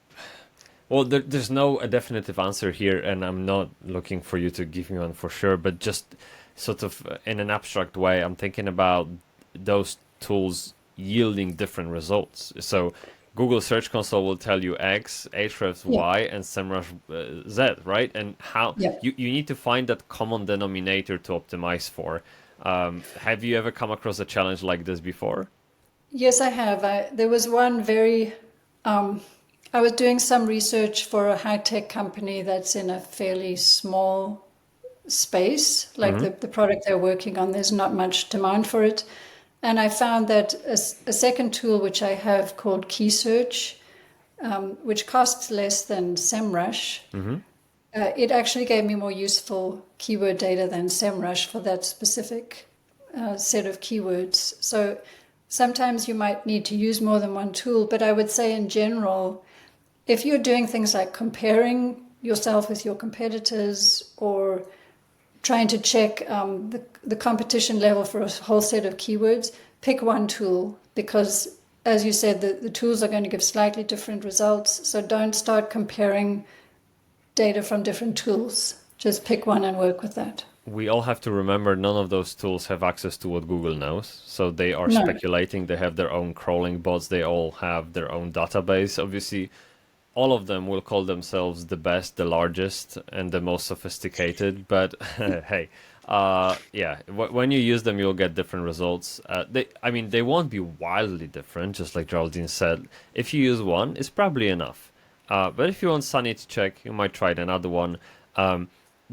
S1: Well, there's no a definitive answer here, and I'm not looking for you to give me one for sure, but just sort of in an abstract way, I'm thinking about those tools yielding different results. So Google Search Console will tell you X, Ahrefs
S2: Yeah.
S1: Y, and SEMrush Z, right? And how
S2: Yeah.
S1: you need to find that common denominator to optimize for. Have you ever come across a challenge like this before?
S2: Yes, I have. There was one very. I was doing some research for a high-tech company that's in a fairly small space, like the product they're working on, there's not much demand for it. And I found that a second tool, which I have called Key Search, which costs less than SEMrush, it actually gave me more useful keyword data than SEMrush for that specific set of keywords. So sometimes you might need to use more than one tool, but I would say in general, if you're doing things like comparing yourself with your competitors or trying to check the competition level for a whole set of keywords, pick one tool because, as you said, the tools are going to give slightly different results. So don't start comparing data from different tools. Just pick one and work with that.
S1: We all have to remember none of those tools have access to what Google knows. So they are
S2: No.
S1: speculating. They have their own crawling bots. They all have their own database. Obviously, all of them will call themselves the best, the largest, and the most sophisticated. But hey, yeah, when you use them, you'll get different results. They won't be wildly different, just like Geraldine said. If you use one, it's probably enough. But if you want Sunny to check, you might try another one.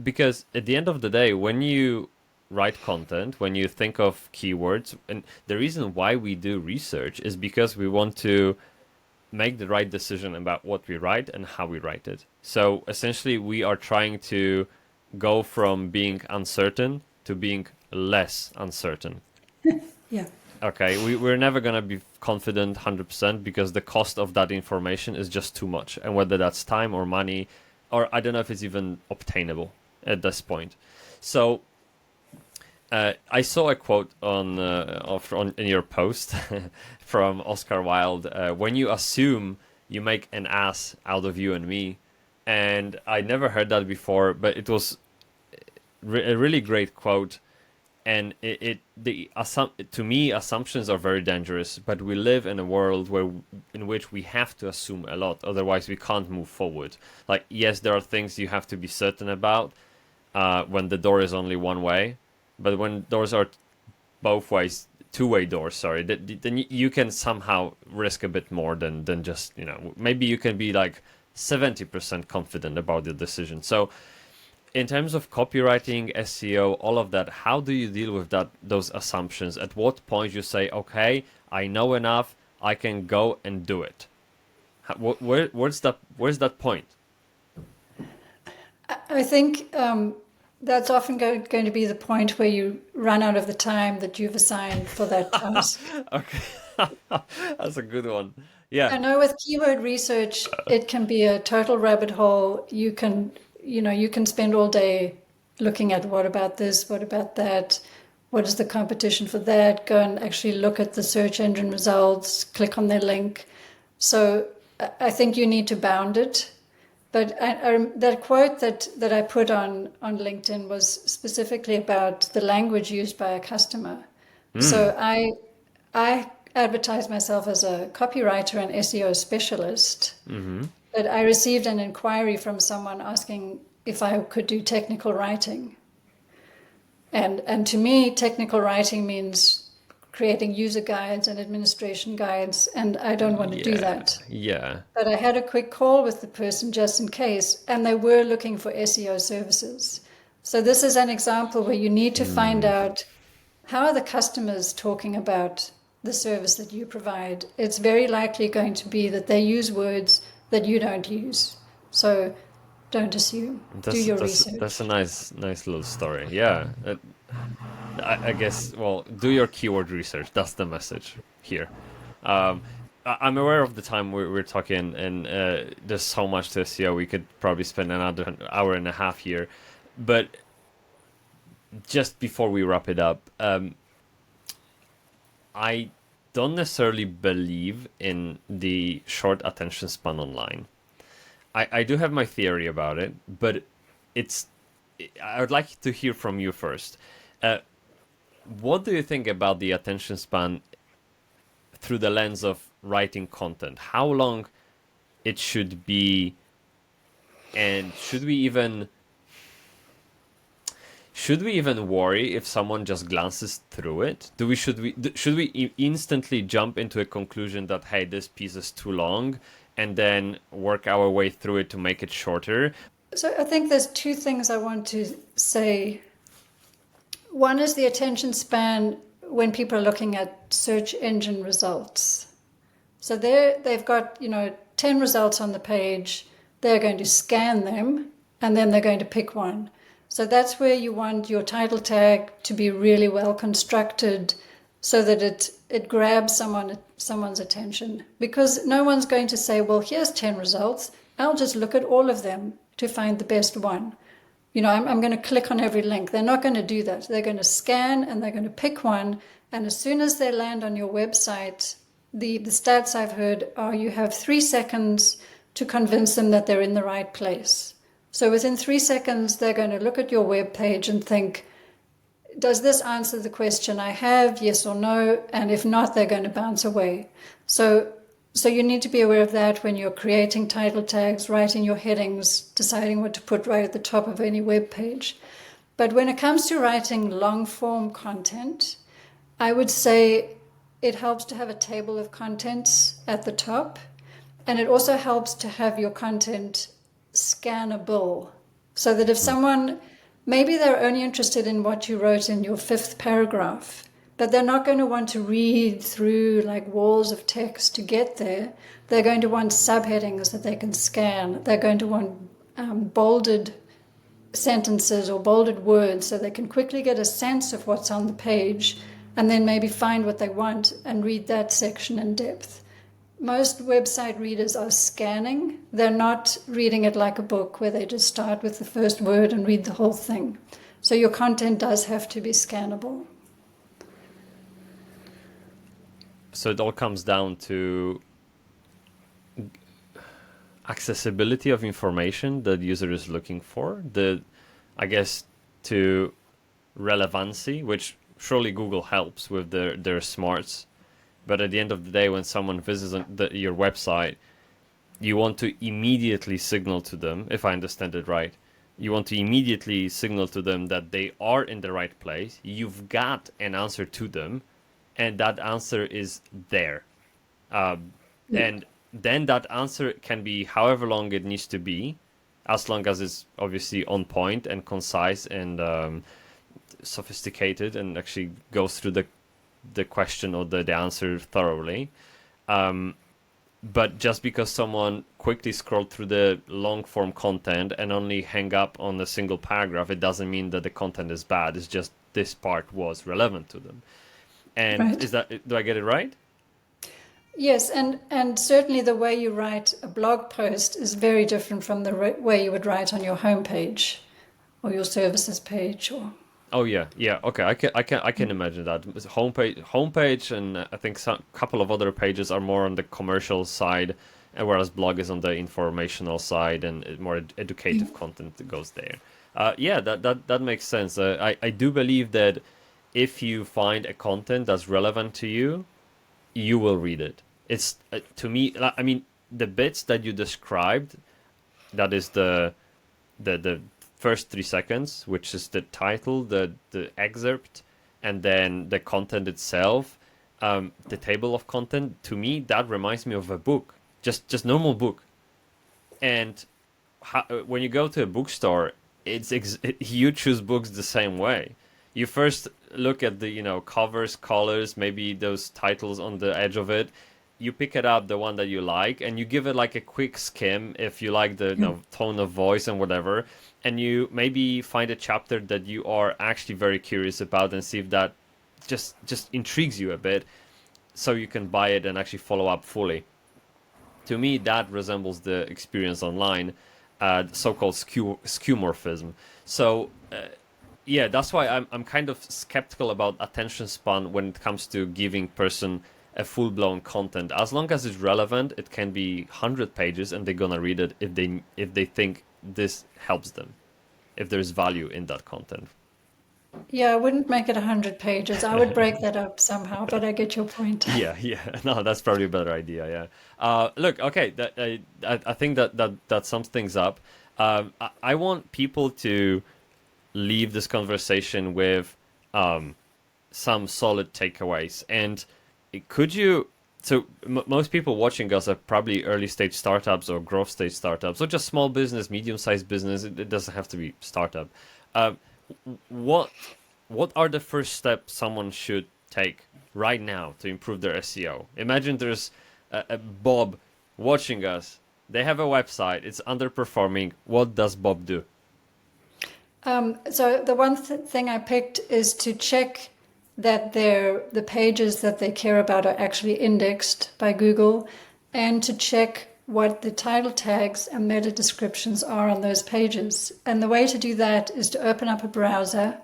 S1: Because at the end of the day, when you write content, when you think of keywords, and the reason why we do research is because we want to make the right decision about what we write and how we write it. So essentially, we are trying to go from being uncertain to being less uncertain.
S2: Yeah.
S1: Okay, we're never going to be confident 100% because the cost of that information is just too much. And whether that's time or money, or I don't know if it's even obtainable at this point. So I saw a quote on in your post from Oscar Wilde. When you assume, you make an ass out of you and me, and I never heard that before, but it was a really great quote. And to me, assumptions are very dangerous. But we live in a world in which we have to assume a lot, otherwise we can't move forward. Like, yes, there are things you have to be certain about when the door is only one way. But when doors are both ways, two-way doors, sorry, then you can somehow risk a bit more than just, maybe you can be like 70% confident about your decision. So in terms of copywriting, SEO, all of that, how do you deal with those assumptions? At what point you say, okay, I know enough, I can go and do it? Where's that point?
S2: I think that's often going to be the point where you run out of the time that you've assigned for that task.
S1: Okay, that's a good one. Yeah.
S2: I know with keyword research, it can be a total rabbit hole. You can spend all day looking at what about this, what about that, what is the competition for that, go and actually look at the search engine results, click on their link. So I think you need to bound it. But that quote that I put on LinkedIn was specifically about the language used by a customer. So I advertise myself as a copywriter and SEO specialist, but I received an inquiry from someone asking if I could do technical writing. And to me, technical writing means creating user guides and administration guides, and I don't want to do that.
S1: Yeah.
S2: But I had a quick call with the person just in case, and they were looking for SEO services. So this is an example where you need to find out how are the customers talking about the service that you provide. It's very likely going to be that they use words that you don't use. So don't assume. Do your research.
S1: That's a nice little story. Yeah. I guess, well, do your keyword research. That's the message here. I'm aware of the time we're talking, and there's so much to SEO. We could probably spend another hour and a half here. But just before we wrap it up, I don't necessarily believe in the short attention span online. I do have my theory about it, but I would like to hear from you first. What do you think about the attention span through the lens of writing content? How long it should be, and should we even worry if someone just glances through it? Should we instantly jump into a conclusion that, hey, this piece is too long, and then work our way through it to make it shorter?
S2: So I think there's two things I want to say. One is the attention span when people are looking at search engine results. So they've got 10 results on the page. They're going to scan them, and then they're going to pick one. So that's where you want your title tag to be really well constructed so that it grabs someone's attention. Because no one's going to say, well, here's 10 results. I'll just look at all of them to find the best one. I'm going to click on every link. They're not going to do that. They're going to scan and they're going to pick one. And as soon as they land on your website, the stats I've heard are you have 3 seconds to convince them that they're in the right place. So within 3 seconds, they're going to look at your web page and think, does this answer the question I have, yes or no? And if not, they're going to bounce away. So you need to be aware of that when you're creating title tags, writing your headings, deciding what to put right at the top of any web page. But when it comes to writing long-form content, I would say it helps to have a table of contents at the top. And it also helps to have your content scannable, so that if someone, maybe they're only interested in what you wrote in your 5th paragraph, but they're not going to want to read through like walls of text to get there. They're going to want subheadings that they can scan. They're going to want bolded sentences or bolded words so they can quickly get a sense of what's on the page and then maybe find what they want and read that section in depth. Most website readers are scanning. They're not reading it like a book where they just start with the first word and read the whole thing. So your content does have to be scannable.
S1: So it all comes down to accessibility of information that the user is looking for, to relevancy, which surely Google helps with their smarts. But at the end of the day, when someone visits your website, you want to immediately signal to them, if I understand it right, you want to immediately signal to them that they are in the right place. You've got an answer to them, and that answer is there. And then that answer can be however long it needs to be, as long as it's obviously on point and concise and sophisticated and actually goes through the question or the answer thoroughly. But just because someone quickly scrolled through the long form content and only hang up on a single paragraph, it doesn't mean that the content is bad. It's just this part was relevant to them. And right. Do I get it right?
S2: Yes, and certainly the way you write a blog post is very different from the way you would write on your homepage or your services page or...
S1: Oh yeah. Okay, I can imagine that. Homepage, and I think a couple of other pages are more on the commercial side, whereas blog is on the informational side and more educative content that goes there. Yeah, that makes sense. I do believe that if you find a content that's relevant to you, you will read it. It's to me, I mean, the bits that you described, that is the first 3 seconds, which is the title, the excerpt, and then the content itself, the table of content. To me, that reminds me of a book, just normal book. And when you go to a bookstore, you choose books the same way. You first look at the covers, colors, maybe those titles on the edge of it. You pick it up, the one that you like, and you give it like a quick skim if you like the tone of voice and whatever. And you maybe find a chapter that you are actually very curious about and see if that just intrigues you a bit, so you can buy it and actually follow up fully. To me, that resembles the experience online, so-called skeuomorphism. So yeah, that's why I'm kind of skeptical about attention span when it comes to giving person a full-blown content. As long as it's relevant, it can be 100 pages and they're gonna read it if they think this helps them, if there's value in that content.
S2: Yeah, I wouldn't make it 100 pages. I would break that up somehow, but I get your point.
S1: Yeah, no, that's probably a better idea. Yeah. Look, okay, I think that sums things up. I want people to leave this conversation with some solid takeaways. And could you? So most people watching us are probably early stage startups or growth stage startups, or just small business, medium sized business. It doesn't have to be startup. What are the first steps someone should take right now to improve their SEO? Imagine there's a Bob watching us. They have a website. It's underperforming. What does Bob do?
S2: So the one thing I picked is to check that the pages that they care about are actually indexed by Google, and to check what the title tags and meta descriptions are on those pages. And the way to do that is to open up a browser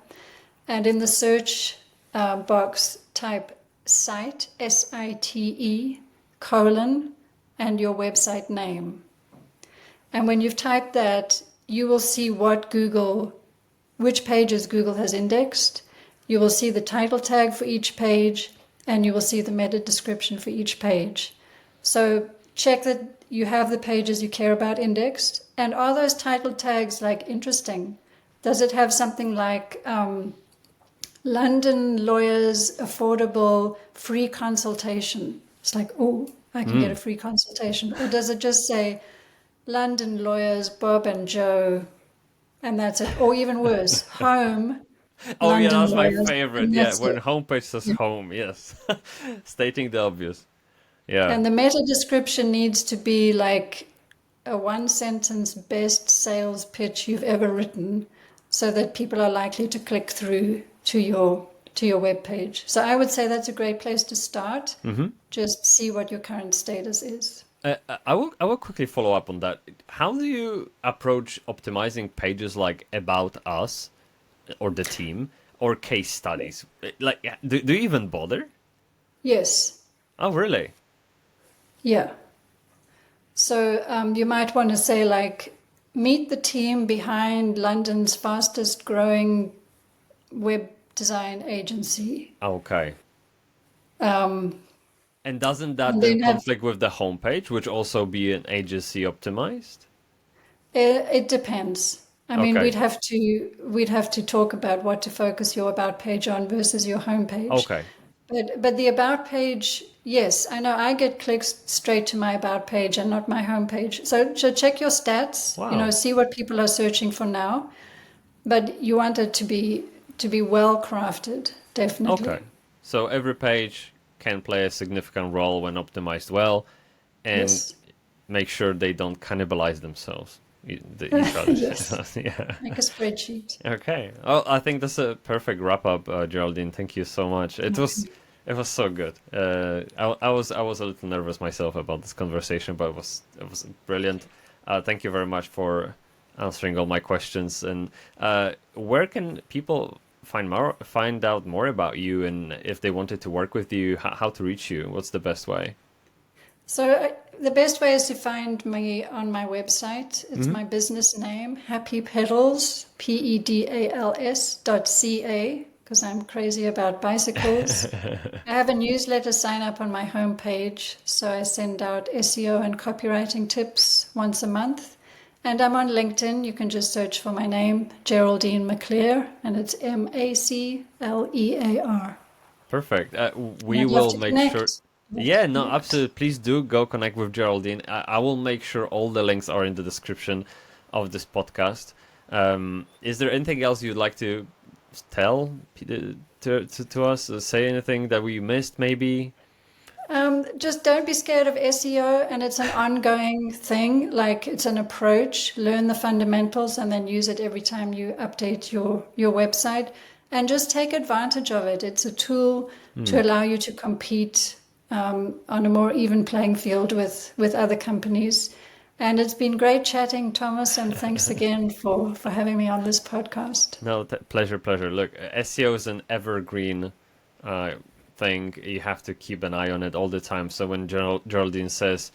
S2: and in the search box type site, SITE, colon, and your website name. And when you've typed that, you will see which pages Google has indexed. You will see the title tag for each page, and you will see the meta description for each page. So check that you have the pages you care about indexed. And are those title tags interesting? Does it have something like London lawyers affordable free consultation? It's like, oh, I can get a free consultation. Or does it just say London lawyers, Bob and Joe, and that's it? Or even worse, home.
S1: Oh,
S2: London
S1: yeah, that's my
S2: lawyers,
S1: favorite. Yeah, when
S2: it.
S1: homepage says home, yes. Stating the obvious. Yeah.
S2: And the meta description needs to be like a one-sentence best sales pitch you've ever written, so that people are likely to click through to your web page. So I would say that's a great place to start. Just see what your current status is.
S1: I will quickly follow up on that. How do you approach optimizing pages like About Us or the team or case studies? Like, do you even bother?
S2: Yes.
S1: Oh, really?
S2: Yeah. So you might want to say meet the team behind London's fastest growing web design agency.
S1: Okay. And doesn't that
S2: And
S1: then
S2: then
S1: conflict with the homepage, which also be an agency optimized?
S2: It depends. I mean,
S1: Okay.
S2: we'd have to talk about what to focus your about page on versus your homepage.
S1: Okay.
S2: But the about page, yes, I know I get clicks straight to my about page and not my homepage. So check your stats.
S1: Wow.
S2: See what people are searching for now. But you want it to be well crafted, definitely.
S1: Okay. So every page can play a significant role when optimized well, and
S2: Yes.
S1: make sure they don't cannibalize themselves. Each other.
S2: Yes.
S1: Yeah.
S2: Make a spreadsheet.
S1: Okay. Well, I think that's a perfect wrap up, Geraldine. Thank you so much. It was so good. I was a little nervous myself about this conversation, but it was brilliant. Thank you very much for answering all my questions. And where can people find out more about you, and if they wanted to work with you, how to reach you? What's the best way?
S2: So the best way is to find me on my website. It's my business name, Happy Pedals, PEDALS.ca, because I'm crazy about bicycles. I have a newsletter sign up on my homepage, so I send out SEO and copywriting tips once a month. And I'm on LinkedIn. You can just search for my name, Geraldine Maclear, and it's Maclear.
S1: Perfect. We
S2: I'd love
S1: will
S2: to
S1: make
S2: connect.
S1: sure. Yeah, no, absolutely. Please do go connect with Geraldine. I will make sure all the links are in the description of this podcast. Is there anything else you'd like to tell to us? Say anything that we missed, maybe?
S2: Just don't be scared of SEO, and it's an ongoing thing. Like, it's an approach. Learn the fundamentals and then use it every time you update your website, and just take advantage of it. It's a tool to allow you to compete on a more even playing field with other companies. And it's been great chatting, Thomas, and thanks again for having me on this podcast.
S1: No, pleasure. Look, SEO is an evergreen thing. You have to keep an eye on it all the time. So when Geraldine says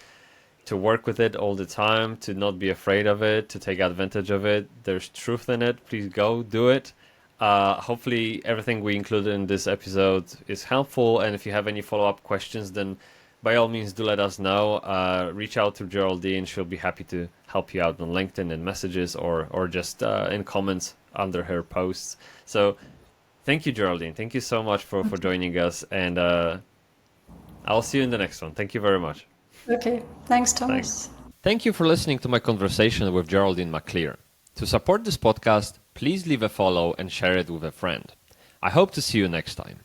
S1: to work with it all the time, to not be afraid of it, to take advantage of it, there's truth in it. Please go do it. Hopefully everything we included in this episode is helpful. And if you have any follow-up questions, then by all means do let us know. Reach out to Geraldine. She'll be happy to help you out on LinkedIn in messages or just in comments under her posts. So thank you, Geraldine. Thank you so much for joining us. And I'll see you in the next one. Thank you very much.
S2: Okay. Thanks, Thomas.
S1: Thank you for listening to my conversation with Geraldine Maclear. To support this podcast, please leave a follow and share it with a friend. I hope to see you next time.